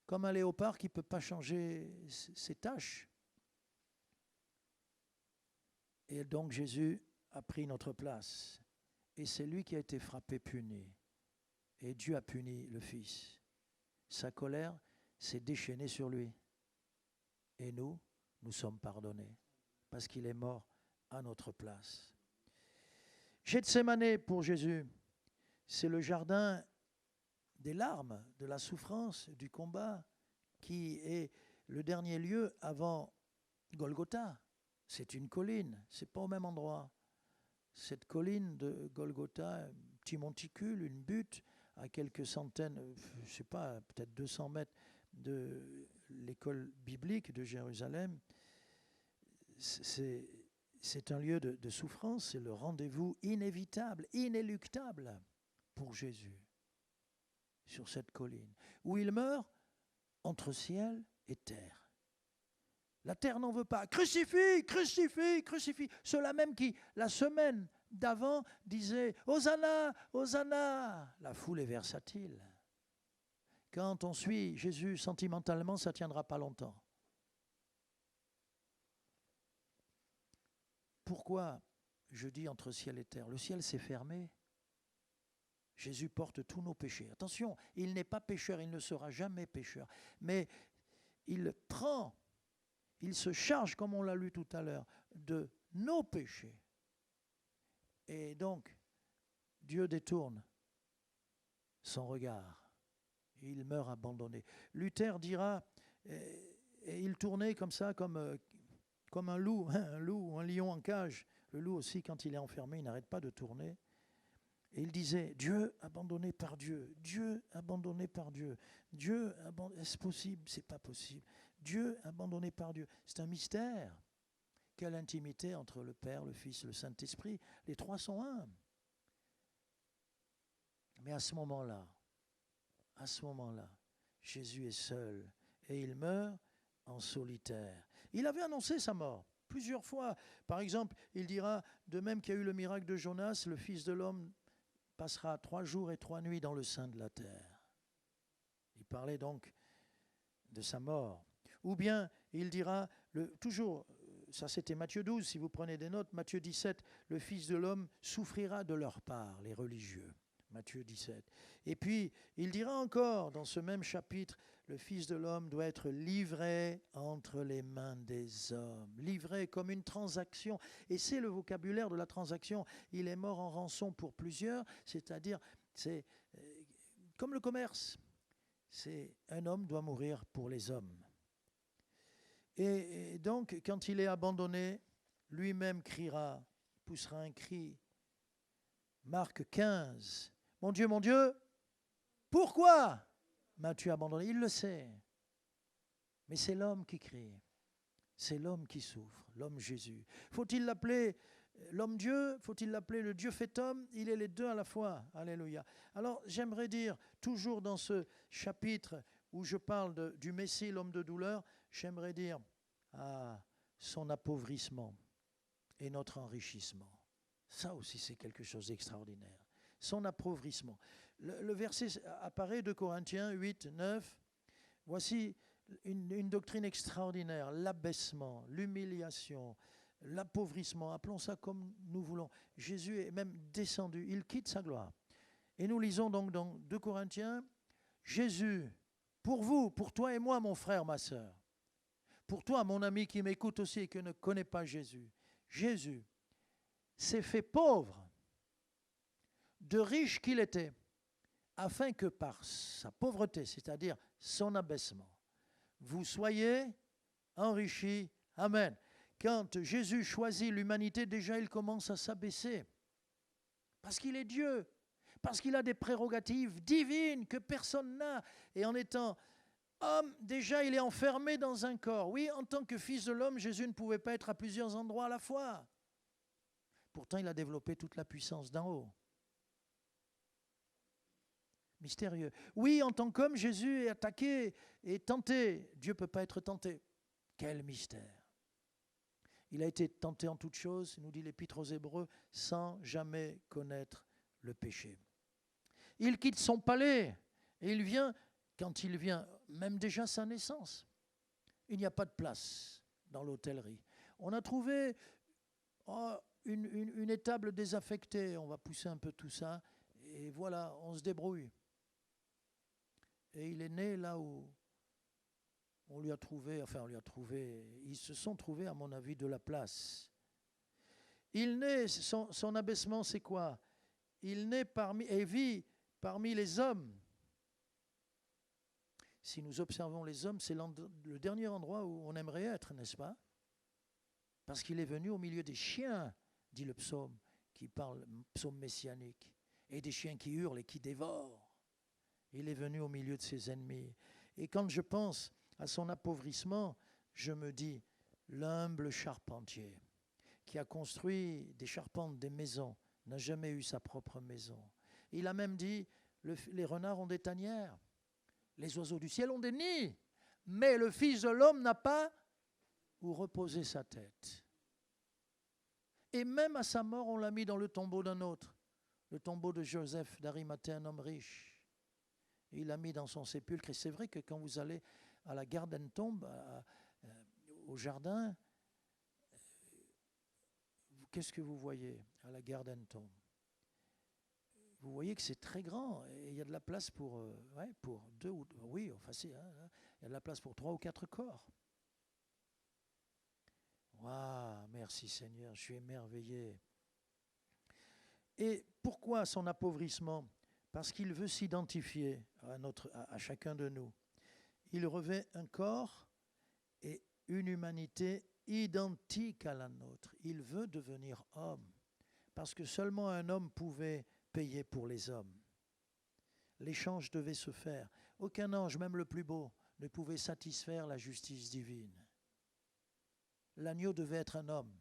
Comme un léopard qui ne peut pas changer ses taches. Et donc Jésus a pris notre place. Et c'est lui qui a été frappé, puni. Et Dieu a puni le Fils. Sa colère s'est déchaînée sur lui. Et nous sommes pardonnés. Parce qu'il est mort à notre place. Gethsémanée pour Jésus, c'est le jardin des larmes, de la souffrance, du combat, qui est le dernier lieu avant Golgotha. C'est une colline, c'est pas au même endroit. Cette colline de Golgotha, un petit monticule, une butte, à quelques centaines, je ne sais pas, peut-être 200 mètres de l'école biblique de Jérusalem, c'est un lieu de souffrance, c'est le rendez-vous inévitable, inéluctable pour Jésus, sur cette colline, où il meurt entre ciel et terre. La terre n'en veut pas. Crucifie, crucifie, crucifie. Ceux-là même qui, la semaine d'avant, disaient « Hosanna, Hosanna !» La foule est versatile. Quand on suit Jésus sentimentalement, ça ne tiendra pas longtemps. Pourquoi je dis entre ciel et terre? Le ciel s'est fermé. Jésus porte tous nos péchés. Attention, il n'est pas pécheur, il ne sera jamais pécheur. Mais il se charge, comme on l'a lu tout à l'heure, de nos péchés. Et donc, Dieu détourne son regard. Il meurt abandonné. Luther dira, et il tournait comme ça, comme un loup, un loup ou un lion en cage. Le loup aussi, quand il est enfermé, il n'arrête pas de tourner. Et il disait, Dieu abandonné par Dieu, Dieu abandonné par Dieu, Dieu abandonné, est-ce possible? C'est pas possible. Dieu abandonné par Dieu. C'est un mystère. Quelle intimité entre le Père, le Fils, le Saint-Esprit. Les trois sont un. Mais à ce moment-là, Jésus est seul et il meurt en solitaire. Il avait annoncé sa mort plusieurs fois. Par exemple, il dira, de même qu'il y a eu le miracle de Jonas, le Fils de l'homme passera 3 jours et 3 nuits dans le sein de la terre. Il parlait donc de sa mort. Ou bien, il dira, toujours, ça c'était Matthieu 12, si vous prenez des notes, Matthieu 17, le Fils de l'homme souffrira de leur part, les religieux. Matthieu 17. Et puis, il dira encore dans ce même chapitre, le Fils de l'homme doit être livré entre les mains des hommes. Livré comme une transaction. Et c'est le vocabulaire de la transaction. Il est mort en rançon pour plusieurs, c'est-à-dire, c'est comme le commerce. C'est un homme doit mourir pour les hommes. Et donc, quand il est abandonné, lui-même criera, poussera un cri. Marc 15. Mon Dieu, pourquoi m'as-tu abandonné? Il le sait. Mais c'est l'homme qui crie. C'est l'homme qui souffre, l'homme Jésus. Faut-il l'appeler l'homme Dieu? Faut-il l'appeler le Dieu fait homme? Il est les deux à la fois. Alléluia. Alors, j'aimerais dire, toujours dans ce chapitre où je parle du Messie, l'homme de douleur, j'aimerais dire son appauvrissement et notre enrichissement. Ça aussi, c'est quelque chose d'extraordinaire. Son appauvrissement. Le verset apparaît de Corinthiens 8, 9. Voici une doctrine extraordinaire. L'abaissement, l'humiliation, l'appauvrissement, appelons ça comme nous voulons. Jésus est même descendu, il quitte sa gloire. Et nous lisons donc dans 2 Corinthiens, Jésus, pour vous, pour toi et moi, mon frère, ma sœur, pour toi, mon ami qui m'écoute aussi et qui ne connaît pas Jésus, Jésus s'est fait pauvre, de riche qu'il était, afin que par sa pauvreté, c'est-à-dire son abaissement, vous soyez enrichis. Amen. Quand Jésus choisit l'humanité, déjà il commence à s'abaisser. Parce qu'il est Dieu, parce qu'il a des prérogatives divines que personne n'a. Et en étant homme, déjà il est enfermé dans un corps. Oui, en tant que fils de l'homme, Jésus ne pouvait pas être à plusieurs endroits à la fois. Pourtant, il a développé toute la puissance d'en haut. Mystérieux. Oui, en tant qu'homme, Jésus est attaqué et tenté. Dieu ne peut pas être tenté. Quel mystère. Il a été tenté en toutes choses, nous dit l'Épître aux Hébreux, sans jamais connaître le péché. Il quitte son palais et il vient, quand il vient, même déjà sa naissance. Il n'y a pas de place dans l'hôtellerie. On a trouvé une étable désaffectée, on va pousser un peu tout ça, et voilà, on se débrouille. Et il est né là où ils se sont trouvés, à mon avis, de la place. Il naît, son abaissement, c'est quoi? Il naît et vit parmi les hommes. Si nous observons les hommes, c'est le dernier endroit où on aimerait être, n'est-ce pas? Parce qu'il est venu au milieu des chiens, dit le psaume, qui parle, psaume messianique, et des chiens qui hurlent et qui dévorent. Il est venu au milieu de ses ennemis. Et quand je pense à son appauvrissement, je me dis, l'humble charpentier qui a construit des charpentes, des maisons, n'a jamais eu sa propre maison. Il a même dit, les renards ont des tanières, les oiseaux du ciel ont des nids, mais le Fils de l'homme n'a pas où reposer sa tête. Et même à sa mort, on l'a mis dans le tombeau d'un autre, le tombeau de Joseph d'Arimathée, un homme riche. Et il l'a mis dans son sépulcre. Et c'est vrai que quand vous allez à la Garden Tomb, au jardin, qu'est-ce que vous voyez à la Garden Tomb? Vous voyez que c'est très grand. Et il y a de la place pour deux ou... Oui, enfin si, il y a de la place pour 3 ou 4 corps. Waouh, merci Seigneur, je suis émerveillé. Et pourquoi son appauvrissement? Parce qu'il veut s'identifier à chacun de nous. Il revêt un corps et une humanité identique à la nôtre. Il veut devenir homme, parce que seulement un homme pouvait payer pour les hommes. L'échange devait se faire. Aucun ange, même le plus beau, ne pouvait satisfaire la justice divine. L'agneau devait être un homme,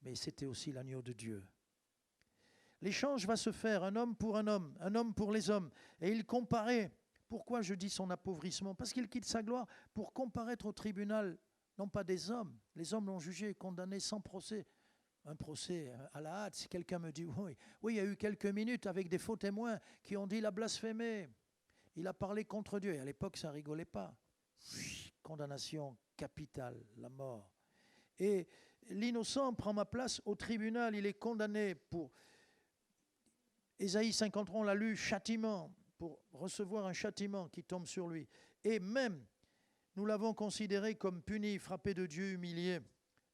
mais c'était aussi l'agneau de Dieu. L'échange va se faire, un homme pour les hommes. Et il comparait. Pourquoi je dis son appauvrissement? Parce qu'il quitte sa gloire pour comparaître au tribunal, non pas des hommes. Les hommes l'ont jugé et condamné sans procès. Un procès à la hâte. Si quelqu'un me dit, oui, il y a eu quelques minutes avec des faux témoins qui ont dit il a blasphémé. Il a parlé contre Dieu. Et à l'époque, ça ne rigolait pas. Condamnation capitale, la mort. Et l'innocent prend ma place au tribunal. Il est condamné pour... Ésaïe 53, on l'a lu, châtiment, pour recevoir un châtiment qui tombe sur lui. Et même, nous l'avons considéré comme puni, frappé de Dieu, humilié.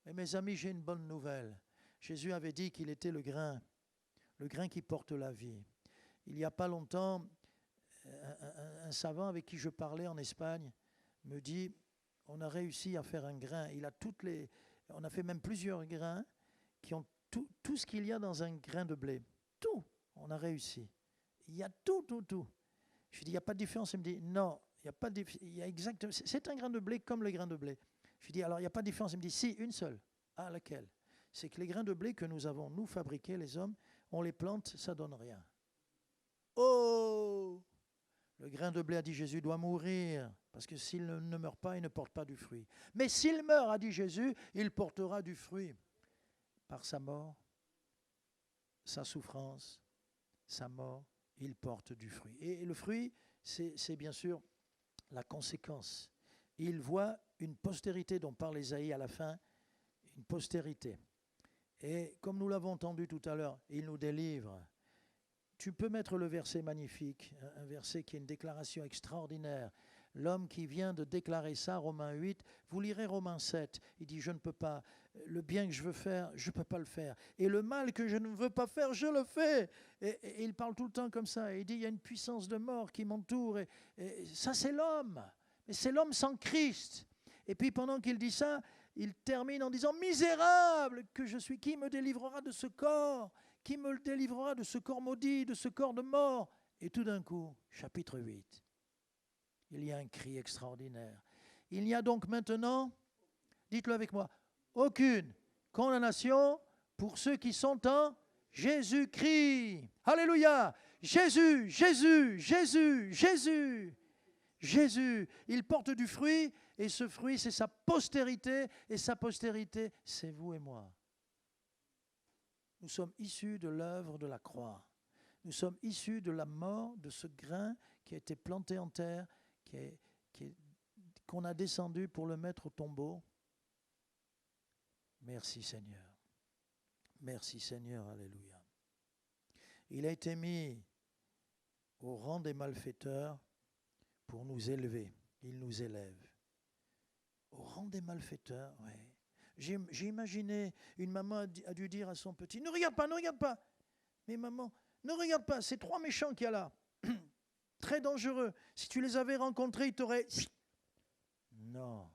Mais mes amis, j'ai une bonne nouvelle. Jésus avait dit qu'il était le grain qui porte la vie. Il n'y a pas longtemps, un savant avec qui je parlais en Espagne me dit, on a réussi à faire un grain. On a fait même plusieurs grains qui ont tout ce qu'il y a dans un grain de blé. Tout, on a réussi. Il y a tout. Je dis, il n'y a pas de différence. Il me dit, non, il n'y a pas de différence. C'est un grain de blé comme le grain de blé. Je dis, alors il n'y a pas de différence. Il me dit, si, une seule. Ah, laquelle? C'est que les grains de blé que nous avons, nous, fabriqués, les hommes, on les plante, ça ne donne rien. Oh! Le grain de blé, a dit Jésus, doit mourir, parce que s'il ne meurt pas, il ne porte pas du fruit. Mais s'il meurt, a dit Jésus, il portera du fruit. Par sa mort, sa souffrance, sa mort, il porte du fruit. Et le fruit, c'est bien sûr la conséquence. Il voit une postérité dont parle Ésaïe à la fin, une postérité. Et comme nous l'avons entendu tout à l'heure, il nous délivre. Tu peux mettre le verset magnifique, un verset qui est une déclaration extraordinaire. L'homme qui vient de déclarer ça, Romains 8, vous lirez Romains 7, il dit, je ne peux pas, le bien que je veux faire, je ne peux pas le faire. Et le mal que je ne veux pas faire, je le fais. Et il parle tout le temps comme ça. Il dit, il y a une puissance de mort qui m'entoure. Et ça, c'est l'homme. Mais c'est l'homme sans Christ. Et puis pendant qu'il dit ça, il termine en disant, misérable que je suis, qui me délivrera de ce corps? Qui me délivrera de ce corps maudit, de ce corps de mort? Et tout d'un coup, chapitre 8, il y a un cri extraordinaire. Il n'y a donc maintenant, dites-le avec moi, aucune condamnation pour ceux qui sont en Jésus-Christ. Alléluia! Jésus, Jésus, Jésus, Jésus. Jésus, il porte du fruit, et ce fruit, c'est sa postérité, et sa postérité, c'est vous et moi. Nous sommes issus de l'œuvre de la croix. Nous sommes issus de la mort de ce grain qui a été planté en terre, qu'on a descendu pour le mettre au tombeau. Merci Seigneur. Merci Seigneur, alléluia. Il a été mis au rang des malfaiteurs pour nous élever. Il nous élève. Au rang des malfaiteurs, oui. J'ai imaginé, une maman a dû dire à son petit, ne regarde pas, ne regarde pas. Mais maman, ne regarde pas, c'est 3 méchants qu'il y a là. Très dangereux. Si tu les avais rencontrés, ils t'auraient... Non.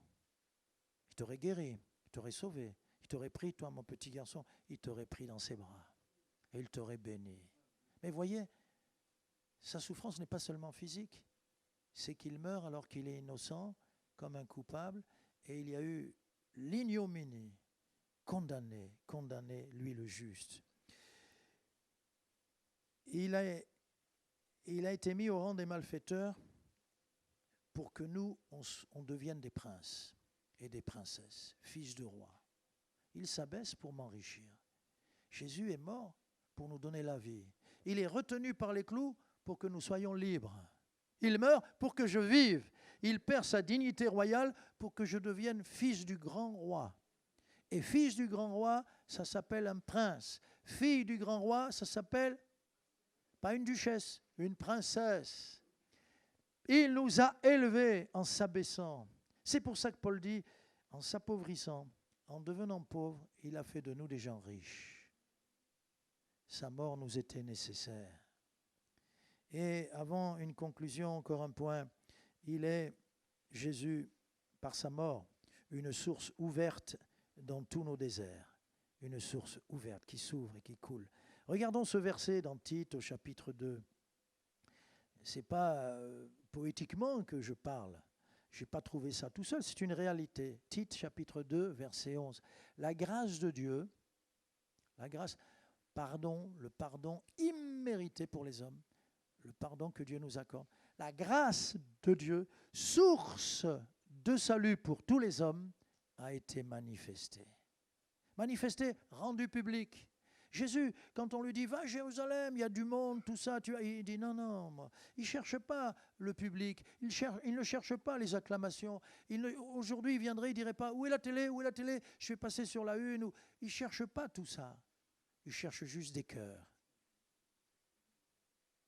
Ils t'auraient guéri, ils t'auraient sauvé. Il t'aurait pris, toi, mon petit garçon, il t'aurait pris dans ses bras. Et il t'aurait béni. Mais voyez, sa souffrance n'est pas seulement physique. C'est qu'il meurt alors qu'il est innocent, comme un coupable. Et il y a eu l'ignominie, condamné, lui le juste. Il a été mis au rang des malfaiteurs pour que nous, on devienne des princes et des princesses, fils de roi. Il s'abaisse pour m'enrichir. Jésus est mort pour nous donner la vie. Il est retenu par les clous pour que nous soyons libres. Il meurt pour que je vive. Il perd sa dignité royale pour que je devienne fils du grand roi. Et fils du grand roi, ça s'appelle un prince. Fille du grand roi, ça s'appelle, pas une duchesse, une princesse. Il nous a élevés en s'abaissant. C'est pour ça que Paul dit, en s'appauvrissant, en devenant pauvre, il a fait de nous des gens riches. Sa mort nous était nécessaire. Et avant une conclusion, encore un point, il est, Jésus, par sa mort, une source ouverte dans tous nos déserts. Une source ouverte qui s'ouvre et qui coule. Regardons ce verset dans Tite au chapitre 2. Ce n'est pas poétiquement que je parle. Je n'ai pas trouvé ça tout seul, c'est une réalité. Tite chapitre 2, verset 11. La grâce de Dieu, la grâce, le pardon immérité pour les hommes, le pardon que Dieu nous accorde. La grâce de Dieu, source de salut pour tous les hommes, a été manifestée. Manifestée, rendue publique. Jésus, quand on lui dit « Va à Jérusalem, il y a du monde, tout ça », il dit « Non, moi. » Il ne cherche pas le public, il ne cherche pas les acclamations. Aujourd'hui, il viendrait, il ne dirait pas « Où est la télé, où est la télé, je vais passer sur la une ». Il ne cherche pas tout ça. Il cherche juste des cœurs.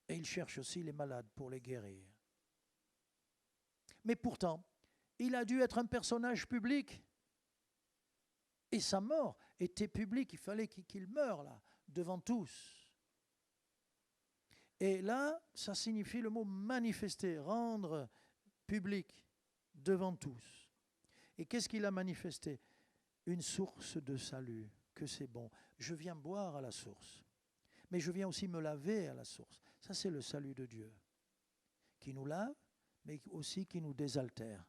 Et il cherche aussi les malades pour les guérir. Mais pourtant, il a dû être un personnage public. Et sa mort était publique. Il fallait qu'il meure là, devant tous. Et là, ça signifie le mot manifester, rendre public devant tous. Et qu'est-ce qu'il a manifesté? Une source de salut, que c'est bon. Je viens boire à la source, mais je viens aussi me laver à la source. Ça, c'est le salut de Dieu, qui nous lave, mais aussi qui nous désaltère.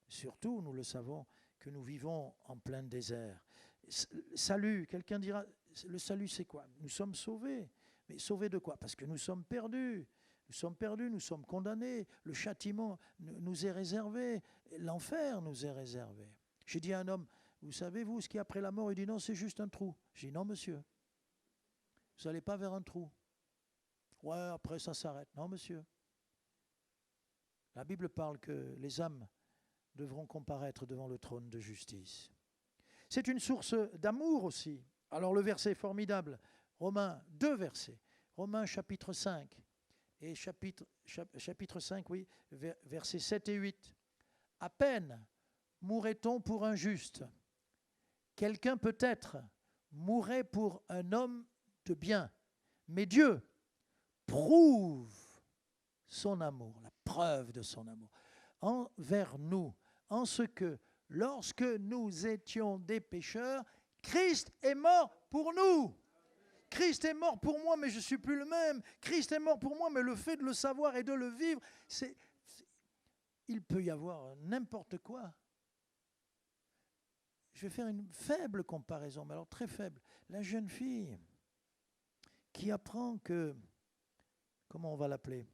Surtout, nous le savons, que nous vivons en plein désert. Salut, quelqu'un dira, le salut c'est quoi? Nous sommes sauvés. Mais sauvés de quoi? Parce que nous sommes perdus. Nous sommes perdus, nous sommes condamnés. Le châtiment nous est réservé. L'enfer nous est réservé. J'ai dit à un homme, vous savez, vous, ce qui est après la mort? Il dit non, c'est juste un trou. J'ai dit non, monsieur. Vous n'allez pas vers un trou. Ouais, après ça s'arrête. Non, monsieur. La Bible parle que les âmes devront comparaître devant le trône de justice. C'est une source d'amour aussi. Alors le verset est formidable. Romains, 2 versets. Romains chapitre 5. Et chapitre 5, oui, versets 7 et 8. À peine mourrait-on pour un juste. Quelqu'un peut-être mourrait pour un homme de bien. Mais Dieu prouve son amour, la preuve de son amour, envers nous, en ce que, lorsque nous étions des pécheurs, Christ est mort pour nous. Christ est mort pour moi, mais je ne suis plus le même. Christ est mort pour moi, mais le fait de le savoir et de le vivre, il peut y avoir n'importe quoi. Je vais faire une faible comparaison, mais alors très faible. La jeune fille qui apprend que, comment on va l'appeler?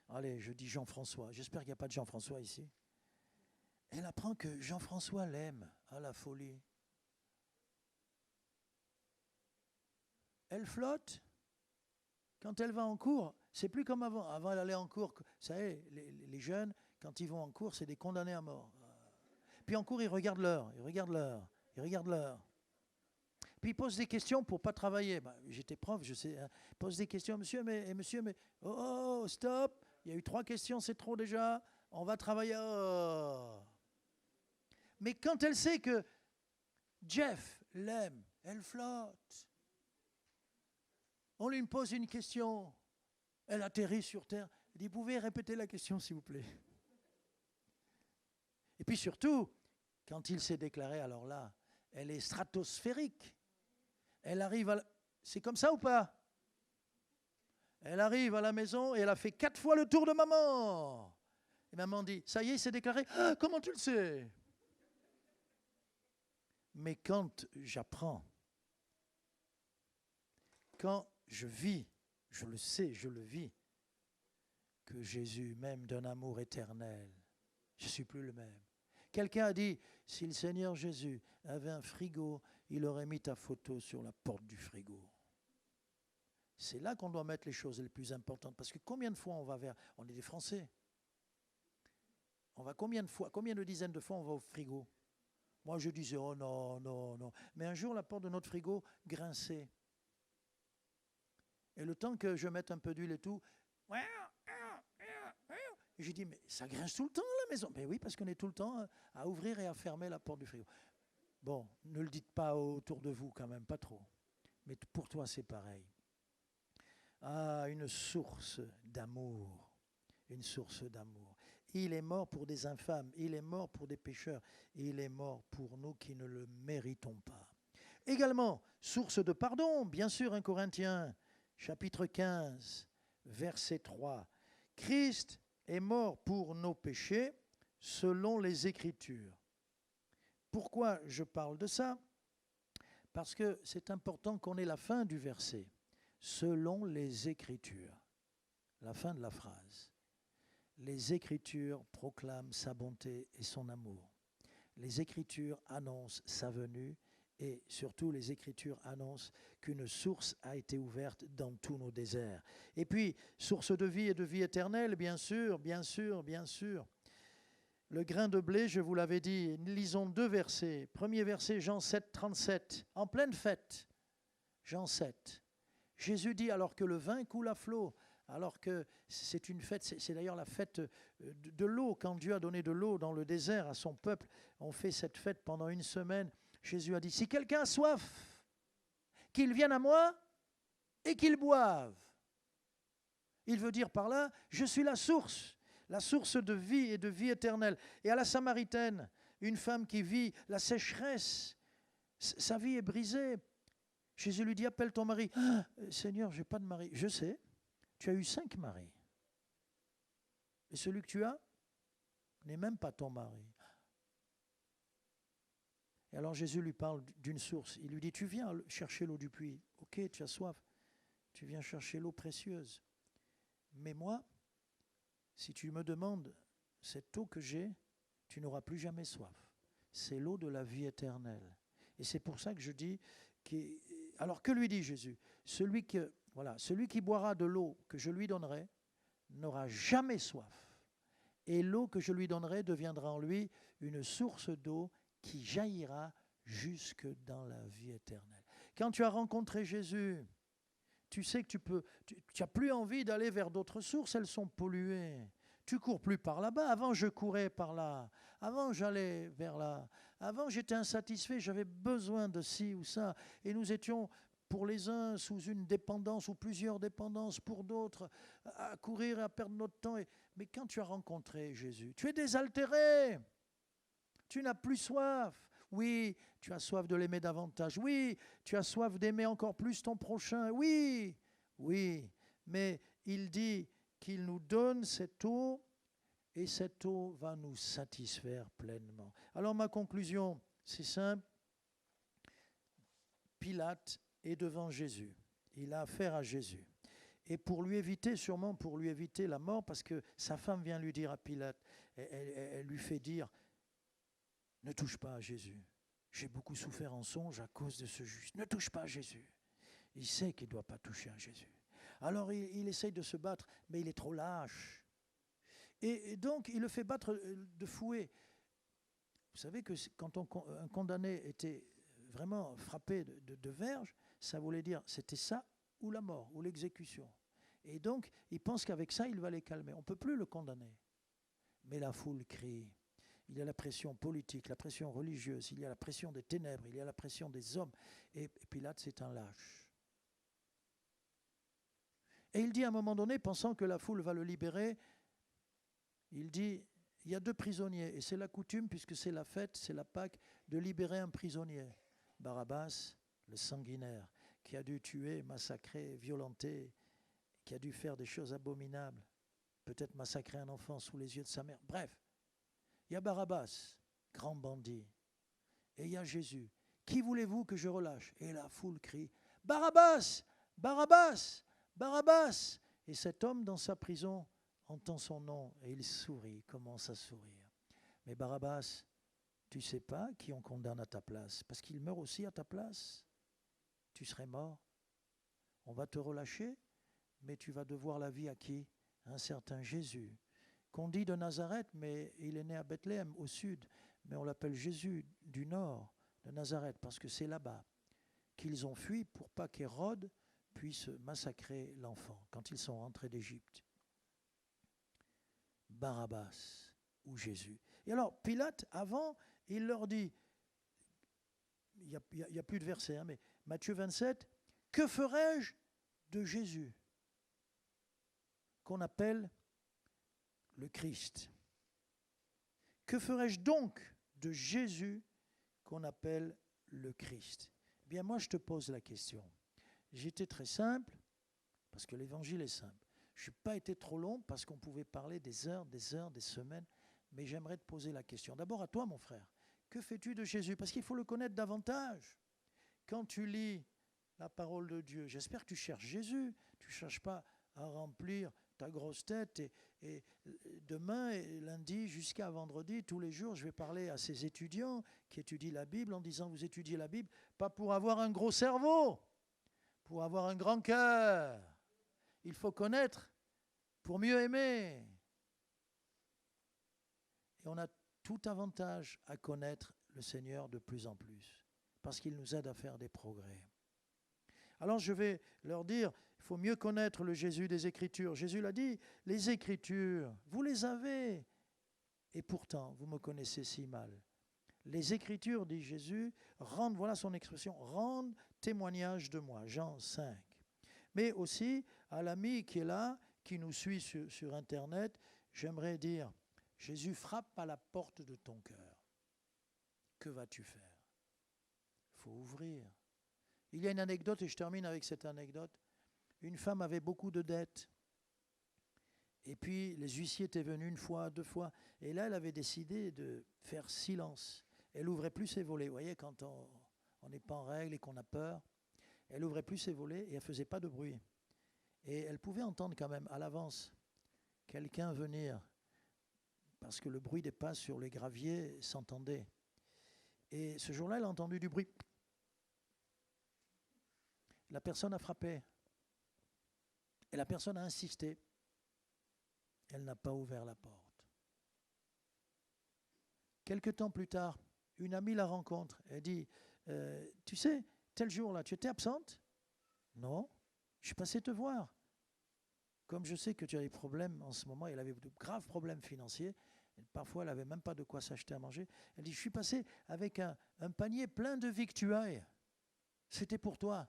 Allez, je dis Jean-François. J'espère qu'il n'y a pas de Jean-François ici. Elle apprend que Jean-François l'aime à la folie. Elle flotte. Quand elle va en cours, c'est plus comme avant. Avant, elle allait en cours. Vous savez, les jeunes, quand ils vont en cours, c'est des condamnés à mort. Puis en cours, ils regardent l'heure, ils regardent l'heure, ils regardent l'heure. Puis ils posent des questions pour ne pas travailler. J'étais prof, je sais. Hein. Ils posent des questions, monsieur, mais, oh, stop, il y a eu 3 questions, c'est trop déjà. On va travailler. Oh. Mais quand elle sait que Jeff l'aime, elle flotte. On lui pose une question, elle atterrit sur terre. Elle dit, pouvez répéter la question, s'il vous plaît? Et puis surtout, quand il s'est déclaré, alors là, elle est stratosphérique. Elle arrive à... C'est comme ça ou pas? Elle arrive à la maison et elle a fait 4 fois le tour de maman. Et maman dit, ça y est, il s'est déclaré. Ah, comment tu le sais? Mais quand j'apprends, quand je vis, je le sais, je le vis, que Jésus m'aime d'un amour éternel, je ne suis plus le même. Quelqu'un a dit, si le Seigneur Jésus avait un frigo, il aurait mis ta photo sur la porte du frigo. C'est là qu'on doit mettre les choses les plus importantes. Parce que combien de fois on va vers... On est des Français. On va combien de dizaines de fois on va au frigo? Moi je disais, oh non, non, non. Mais un jour la porte de notre frigo grinçait. Et le temps que je mette un peu d'huile et tout, et j'ai dit, mais ça grince tout le temps à la maison. Mais oui, parce qu'on est tout le temps à ouvrir et à fermer la porte du frigo. Bon, ne le dites pas autour de vous quand même, pas trop. Mais pour toi, c'est pareil. Ah, une source d'amour. Une source d'amour. Il est mort pour des infâmes, il est mort pour des pécheurs, il est mort pour nous qui ne le méritons pas. Également, source de pardon, bien sûr, 1 Corinthiens, chapitre 15, verset 3. Christ est mort pour nos péchés selon les Écritures. Pourquoi je parle de ça? Parce que c'est important qu'on ait la fin du verset. Selon les Écritures. La fin de la phrase. Les Écritures proclament sa bonté et son amour. Les Écritures annoncent sa venue et surtout les Écritures annoncent qu'une source a été ouverte dans tous nos déserts. Et puis, source de vie et de vie éternelle, bien sûr, bien sûr, bien sûr. Le grain de blé, je vous l'avais dit, lisons 2 versets. Premier verset, Jean 7, 37, en pleine fête. Jean 7. Jésus dit, alors que le vin coule à flot, alors que c'est une fête, c'est d'ailleurs la fête de l'eau. Quand Dieu a donné de l'eau dans le désert à son peuple, on fait cette fête pendant une semaine. Jésus a dit, si quelqu'un a soif, qu'il vienne à moi et qu'il boive. Il veut dire par là, je suis la source de vie et de vie éternelle. Et à la Samaritaine, une femme qui vit la sécheresse, sa vie est brisée. Jésus lui dit, appelle ton mari. Ah, Seigneur, je n'ai pas de mari. Je sais, tu as eu 5 maris. Et celui que tu as n'est même pas ton mari. Et alors Jésus lui parle d'une source. Il lui dit, tu viens chercher l'eau du puits. Ok, tu as soif. Tu viens chercher l'eau précieuse. Mais moi, si tu me demandes cette eau que j'ai, tu n'auras plus jamais soif. C'est l'eau de la vie éternelle. Et c'est pour ça que je dis, alors que lui dit Jésus ? Celui qui boira de l'eau que je lui donnerai n'aura jamais soif. Et l'eau que je lui donnerai deviendra en lui une source d'eau qui jaillira jusque dans la vie éternelle. Quand tu as rencontré Jésus, tu sais que tu n'as plus envie d'aller vers d'autres sources, elles sont polluées. Tu cours plus par là-bas. Avant, je courais par là. Avant, j'allais vers là. Avant, j'étais insatisfait, j'avais besoin de ci ou ça. Et nous étions, pour les uns, sous une dépendance ou plusieurs dépendances, pour d'autres, à courir et à perdre notre temps. Mais quand tu as rencontré Jésus, tu es désaltéré. Tu n'as plus soif. Oui, tu as soif de l'aimer davantage. Oui, tu as soif d'aimer encore plus ton prochain. Oui, mais il dit qu'il nous donne cette eau et cette eau va nous satisfaire pleinement. Alors ma conclusion, c'est simple. Pilate est devant Jésus. Il a affaire à Jésus. Et pour lui éviter la mort, parce que sa femme vient lui dire à Pilate, elle lui fait dire, ne touche pas à Jésus. J'ai beaucoup souffert en songe à cause de ce juste. Ne touche pas à Jésus. Il sait qu'il ne doit pas toucher à Jésus. Alors il essaye de se battre, mais il est trop lâche. Et donc il le fait battre de fouet. Vous savez que quand un condamné était vraiment frappé de verge, ça voulait dire c'était ça ou la mort, ou l'exécution. Et donc il pense qu'avec ça il va les calmer. On ne peut plus le condamner. Mais la foule crie. Il y a la pression politique, la pression religieuse, il y a la pression des ténèbres, il y a la pression des hommes. Et Pilate, c'est un lâche. Et il dit à un moment donné, pensant que la foule va le libérer, il dit, il y a 2 prisonniers. Et c'est la coutume, puisque c'est la fête, c'est la Pâque, de libérer un prisonnier. Barabbas, le sanguinaire, qui a dû tuer, massacrer, violenter, qui a dû faire des choses abominables. Peut-être massacrer un enfant sous les yeux de sa mère. Bref. Il y a Barabbas, grand bandit, et il y a Jésus. Qui voulez-vous que je relâche ? Et la foule crie, Barabbas, Barabbas, Barabbas. Et cet homme dans sa prison entend son nom et il sourit, commence à sourire. Mais Barabbas, tu ne sais pas qui on condamne à ta place, parce qu'il meurt aussi à ta place. Tu serais mort. On va te relâcher, mais tu vas devoir la vie à qui ? Un certain Jésus. Qu'on dit de Nazareth, mais il est né à Bethléem, au sud. Mais on l'appelle Jésus du nord de Nazareth, parce que c'est là-bas qu'ils ont fui pour pas qu'Hérode puisse massacrer l'enfant, quand ils sont rentrés d'Égypte. Barabbas ou Jésus. Et alors, Pilate, avant, il leur dit, il n'y a plus de verset, mais Matthieu 27, que ferai-je de Jésus, qu'on appelle le Christ. Que ferais-je donc de Jésus qu'on appelle le Christ ? Eh bien, moi, je te pose la question. J'étais très simple, parce que l'évangile est simple. Je n'ai pas été trop long, parce qu'on pouvait parler des heures, des semaines, mais j'aimerais te poser la question. D'abord à toi, mon frère. Que fais-tu de Jésus ? Parce qu'il faut le connaître davantage. Quand tu lis la parole de Dieu, j'espère que tu cherches Jésus. Tu ne cherches pas à remplir ta grosse tête et demain, et lundi jusqu'à vendredi, tous les jours, je vais parler à ces étudiants qui étudient la Bible en disant, vous étudiez la Bible, pas pour avoir un gros cerveau, pour avoir un grand cœur. Il faut connaître pour mieux aimer. Et on a tout avantage à connaître le Seigneur de plus en plus, parce qu'il nous aide à faire des progrès. Alors je vais leur dire, il faut mieux connaître le Jésus des Écritures. Jésus l'a dit, les Écritures, vous les avez, et pourtant, vous me connaissez si mal. Les Écritures, dit Jésus, rendent, voilà son expression, rendent témoignage de moi, Jean 5. Mais aussi, à l'ami qui est là, qui nous suit sur Internet, j'aimerais dire, Jésus frappe à la porte de ton cœur. Que vas-tu faire? Il faut ouvrir. Il y a une anecdote, et je termine avec cette anecdote. Une femme avait beaucoup de dettes. Et puis, les huissiers étaient venus une fois, 2 fois. Et là, elle avait décidé de faire silence. Elle n'ouvrait plus ses volets. Vous voyez, quand on n'est pas en règle et qu'on a peur, elle n'ouvrait plus ses volets et elle ne faisait pas de bruit. Et elle pouvait entendre quand même à l'avance quelqu'un venir, parce que le bruit des pas sur les graviers s'entendait. Et ce jour-là, elle a entendu du bruit. La personne a frappé. Et la personne a insisté. Elle n'a pas ouvert la porte. Quelque temps plus tard, une amie la rencontre. Elle dit, tu sais, tel jour-là, tu étais absente? Non, je suis passé te voir. Comme je sais que tu as des problèmes en ce moment, elle avait de graves problèmes financiers, parfois elle n'avait même pas de quoi s'acheter à manger. Elle dit, je suis passé avec un panier plein de victuailles. C'était pour toi.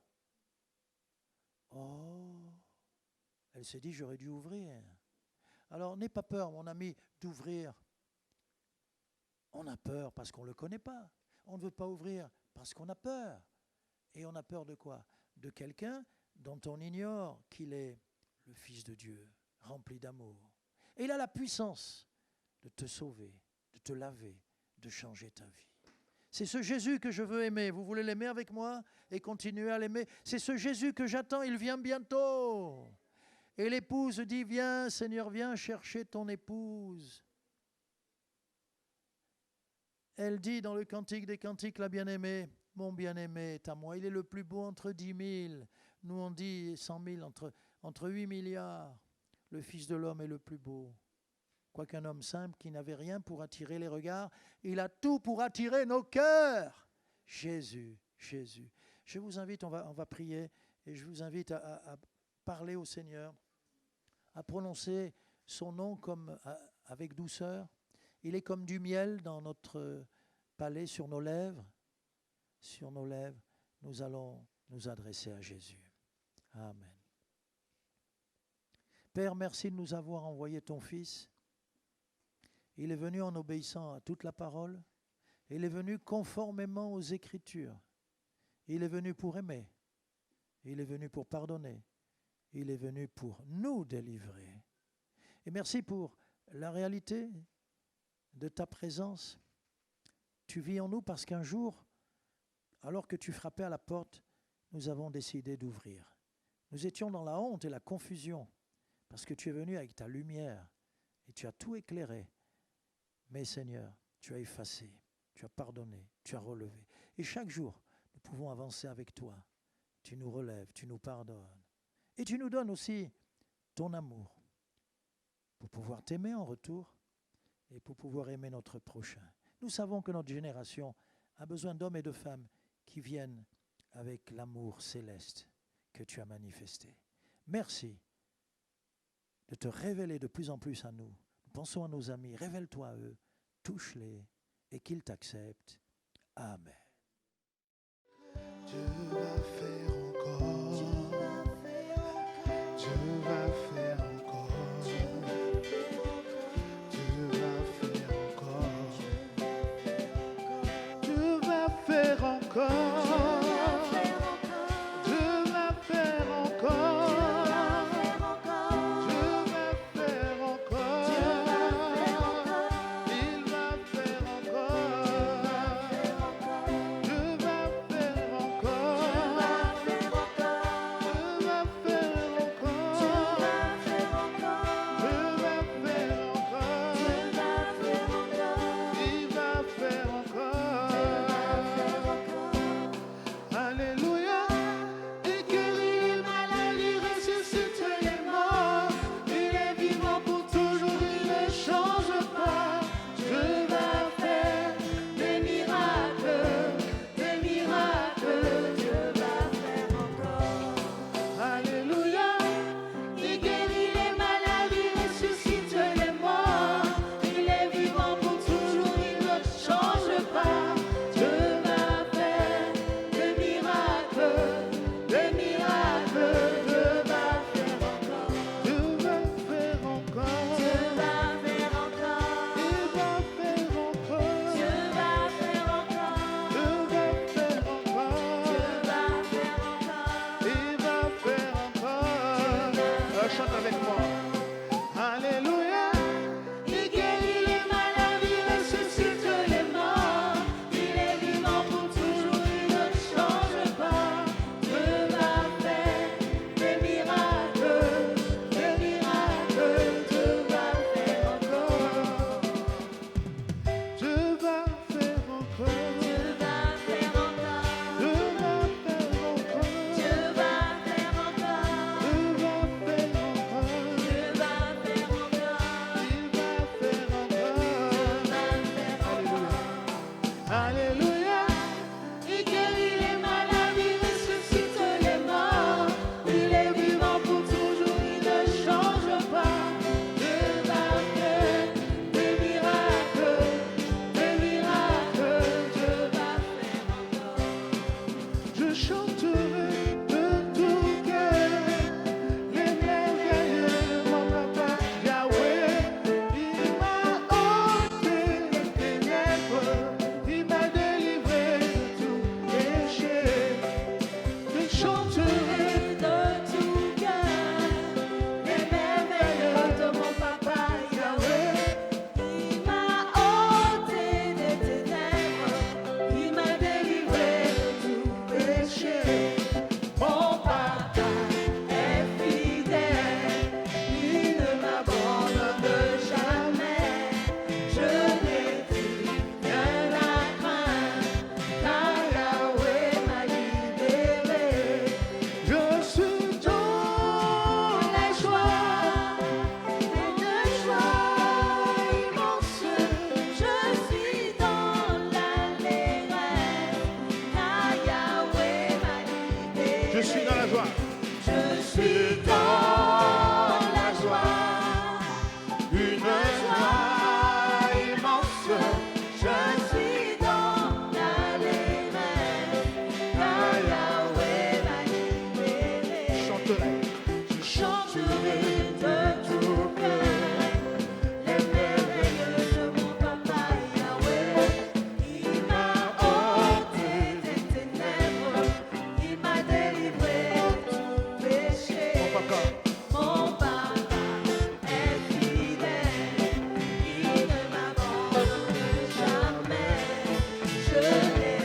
Oh, elle s'est dit, j'aurais dû ouvrir. Alors, n'aie pas peur, mon ami, d'ouvrir. On a peur parce qu'on ne le connaît pas. On ne veut pas ouvrir parce qu'on a peur. Et on a peur de quoi? De quelqu'un dont on ignore qu'il est le Fils de Dieu, rempli d'amour. Et il a la puissance de te sauver, de te laver, de changer ta vie. C'est ce Jésus que je veux aimer. Vous voulez l'aimer avec moi et continuer à l'aimer? C'est ce Jésus que j'attends, il vient bientôt. Et l'épouse dit, viens Seigneur, viens chercher ton épouse. Elle dit dans le Cantique des Cantiques, la bien-aimée, mon bien-aimé est à moi. Il est le plus beau entre 10 000. Nous on dit 100 000, entre 8 milliards. Le Fils de l'homme est le plus beau. Quoiqu'un homme simple qui n'avait rien pour attirer les regards, il a tout pour attirer nos cœurs. Jésus, Jésus. Je vous invite, on va prier, et je vous invite à parler au Seigneur, à prononcer son nom avec douceur. Il est comme du miel dans notre palais, sur nos lèvres. Sur nos lèvres, nous allons nous adresser à Jésus. Amen. Père, merci de nous avoir envoyé ton Fils. Il est venu en obéissant à toute la parole. Il est venu conformément aux Écritures. Il est venu pour aimer. Il est venu pour pardonner. Il est venu pour nous délivrer. Et merci pour la réalité de ta présence. Tu vis en nous parce qu'un jour, alors que tu frappais à la porte, nous avons décidé d'ouvrir. Nous étions dans la honte et la confusion parce que tu es venu avec ta lumière et tu as tout éclairé. Mais Seigneur, tu as effacé, tu as pardonné, tu as relevé. Et chaque jour, nous pouvons avancer avec toi. Tu nous relèves, tu nous pardonnes. Et tu nous donnes aussi ton amour pour pouvoir t'aimer en retour et pour pouvoir aimer notre prochain. Nous savons que notre génération a besoin d'hommes et de femmes qui viennent avec l'amour céleste que tu as manifesté. Merci de te révéler de plus en plus à nous. Nous pensons à nos amis, révèle-toi à eux, touche-les et qu'ils t'acceptent. Amen. Dieu va faire encore. Dieu va faire encore. Dieu va faire encore. Dieu va faire encore. suis dans la joie, une joie immense. Je suis dans l'allégresse, car Yahweh m'a libéré. Chanterai, je Chanterai de tout cœur les merveilles de mon papa Yahweh. Il m'a ôté des ténèbres, il m'a délivré de tout péché. papa. Mon papa est fidèle, il ne m'abandonne jamais. Je n'ai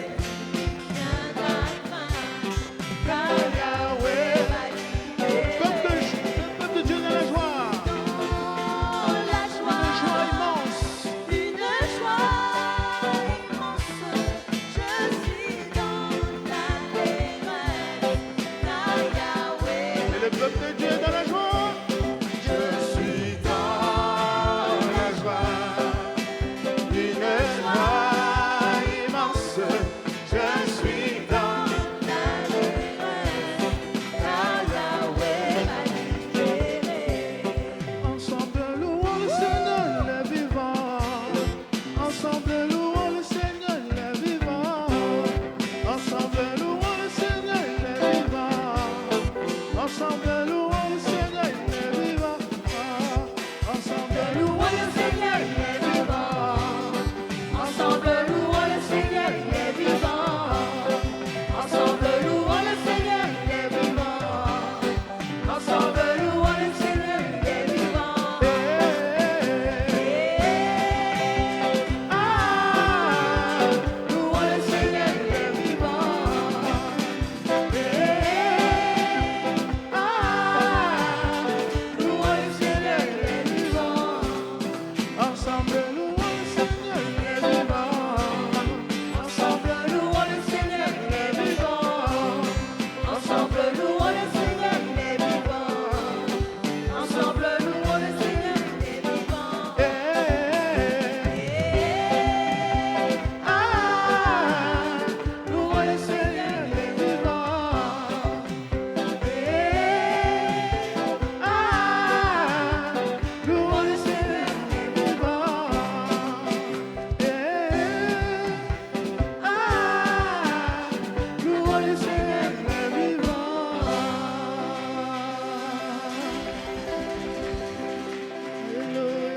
rien à craindre, car Yahweh m'a libéré. Le peuple de Dieu dans la joie, Dans la une joie immense. une joie immense. Je suis dans l'allégresse, car Yahweh Et le peuple de Dieu dans la joie. Je suis dans la joie, une joie immense. Je suis dans l'allégresse, car Yahweh m'a libéré. ensemble louons le Seigneur le vivant. Ensemble louons le Seigneur le vivant. Ensemble louons le Seigneur le vivant. Ensemble louons le Seigneur le vivant. Ensemble louons le Seigneur le vivant. Ensemble louons le Seigneur, il est vivant. Ensemble louons le Seigneur, il est vivant. Ensemble louons le Seigneur, il est vivant. Louons le Seigneur, il est vivant. Louons le Seigneur, il est vivant. Ensemble louons le Seigneur le vivant. Ensemble louons le Seigneur, il est vivant. Ensemble louons le Seigneur, il est vivant. Ensemble louons le Seigneur, il est vivant. Louons le Seigneur, il est Louons le Seigneur le vivant. Louons le Seigneur le vivant. Alléluia.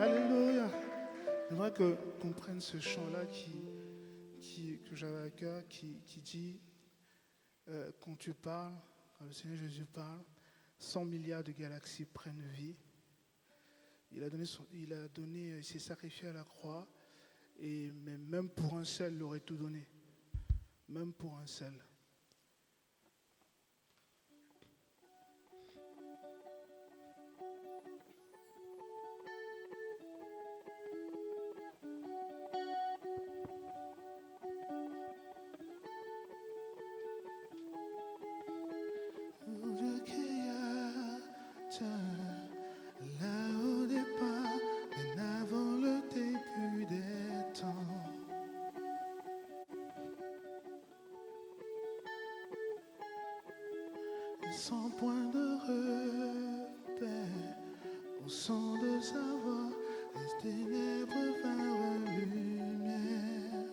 Alléluia. J'aimerais qu'on prenne ce chant-là que j'avais à cœur, qui dit, quand tu parles, quand le Seigneur Jésus parle, 100 milliards de galaxies prennent vie. Il s'est sacrifié à la croix, mais même pour un seul, il aurait tout donné. Même pour un seul. Dieu qui a là au départ, bien avant le début des temps. Et sans point de repère, au son de sa voix, les ténèbres vinrent lumière.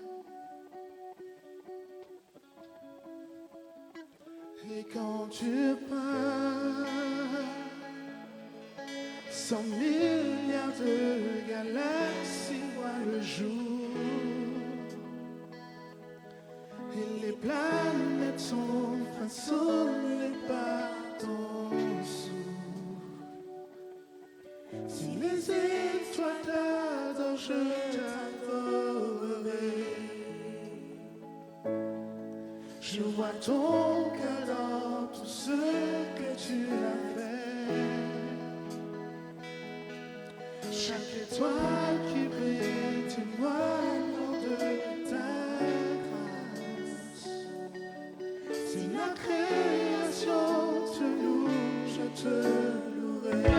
Et quand tu parles, 100 milliards de galaxies voient le jour. Et les planètes sont façonnées par ton souffle. Si les étoiles t'adorent, je t'adorerai. Je vois ton cœur dans tout ce que tu as fait. Chaque étoile qui brille témoigne de ta grâce. Si la création te loue, je te louerai.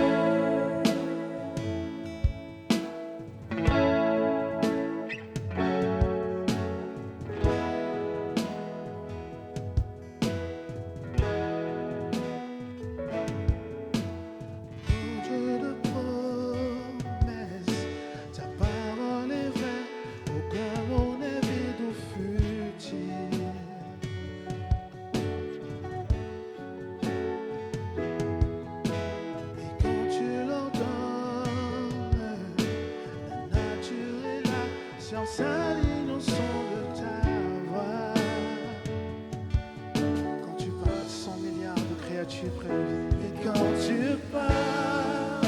Science aligne au son de ta voix. Quand tu parles, 100 milliards de créatures prennent vie. Et quand tu parles,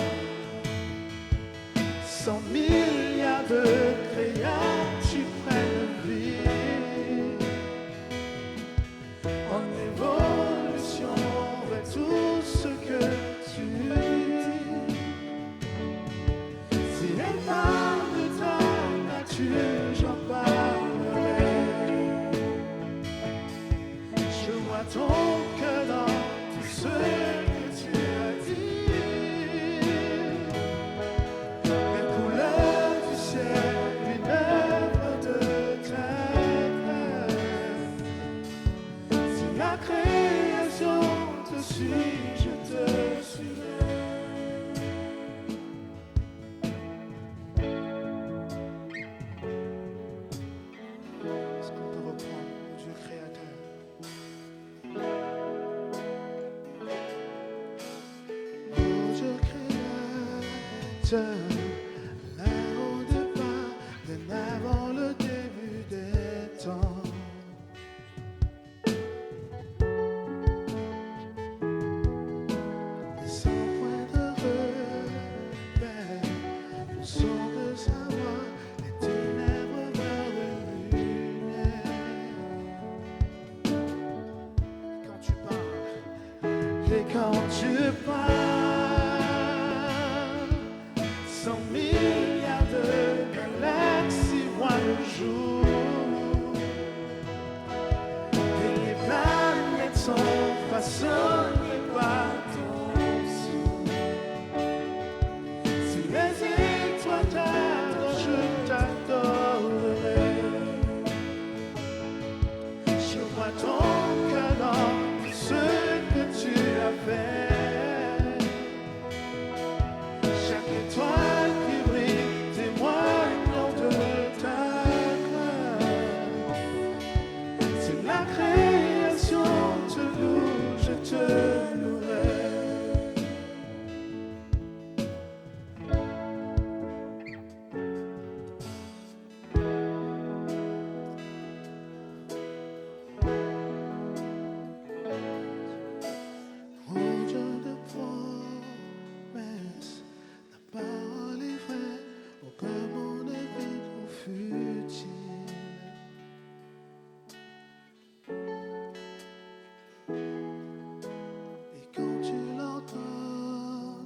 100 milliards de créatures prennent vie. En évolution vers tout ce que tu es. Si elle parle de ta nature, j'en parlerai. Je vois ton cœur dans tout ce que tu as dit. Les couleurs du ciel, une œuvre de ta grâce. Si la création te suit, je te suivrai. Est-ce qu'on peut reprendre au Dieu créateur? Au Dieu créateur, là au départ, bien avant le début des temps. Et sans point de repère, au son de sa voix, les ténèbres meurent de lumière. Quand tu parles, et quand tu parles, 100 milliards de galaxies voient le jour. Et les planètes sont façonnées par ton souffle. Si les étoiles t'adorent, je t'adorerai. Je vois ton cœur dans tout ce que tu as fait. Chaque étoile qui brille témoigne de ta grâce. C'est la création te loue, je te louerai. Oh Dieu de promesses, ta parole est vraie, aucun mot ne vide ou futile. Et quand tu l'entends,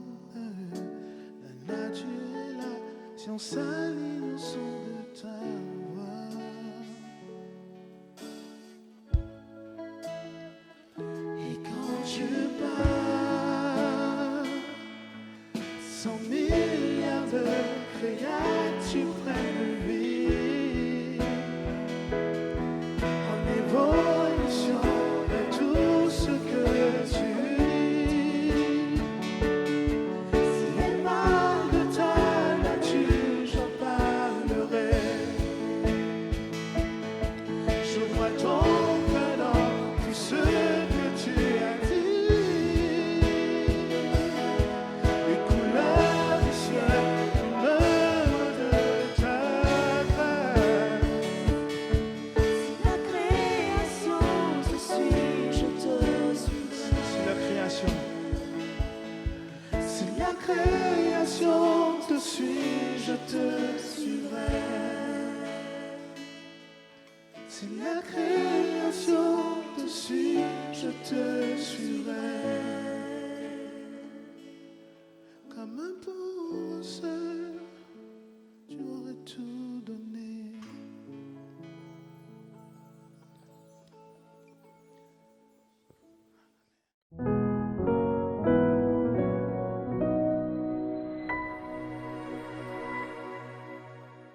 la nature est là, si on s'aligne au son de ta voix. Et quand tu parles, 100 milliards de créatures prennent vie. En évolution de tout ce que tu dis. Si elle parle de ta nature, j'en parlerai. Je vois ton cœur dans tout ce que tu as dit. Les couleurs du ciel, une œuvre de ta grâce. La création te suit, je te suivrai. C'est la création. Si la création te suit, je te suivrai. Si la création te suit, je te suivrai.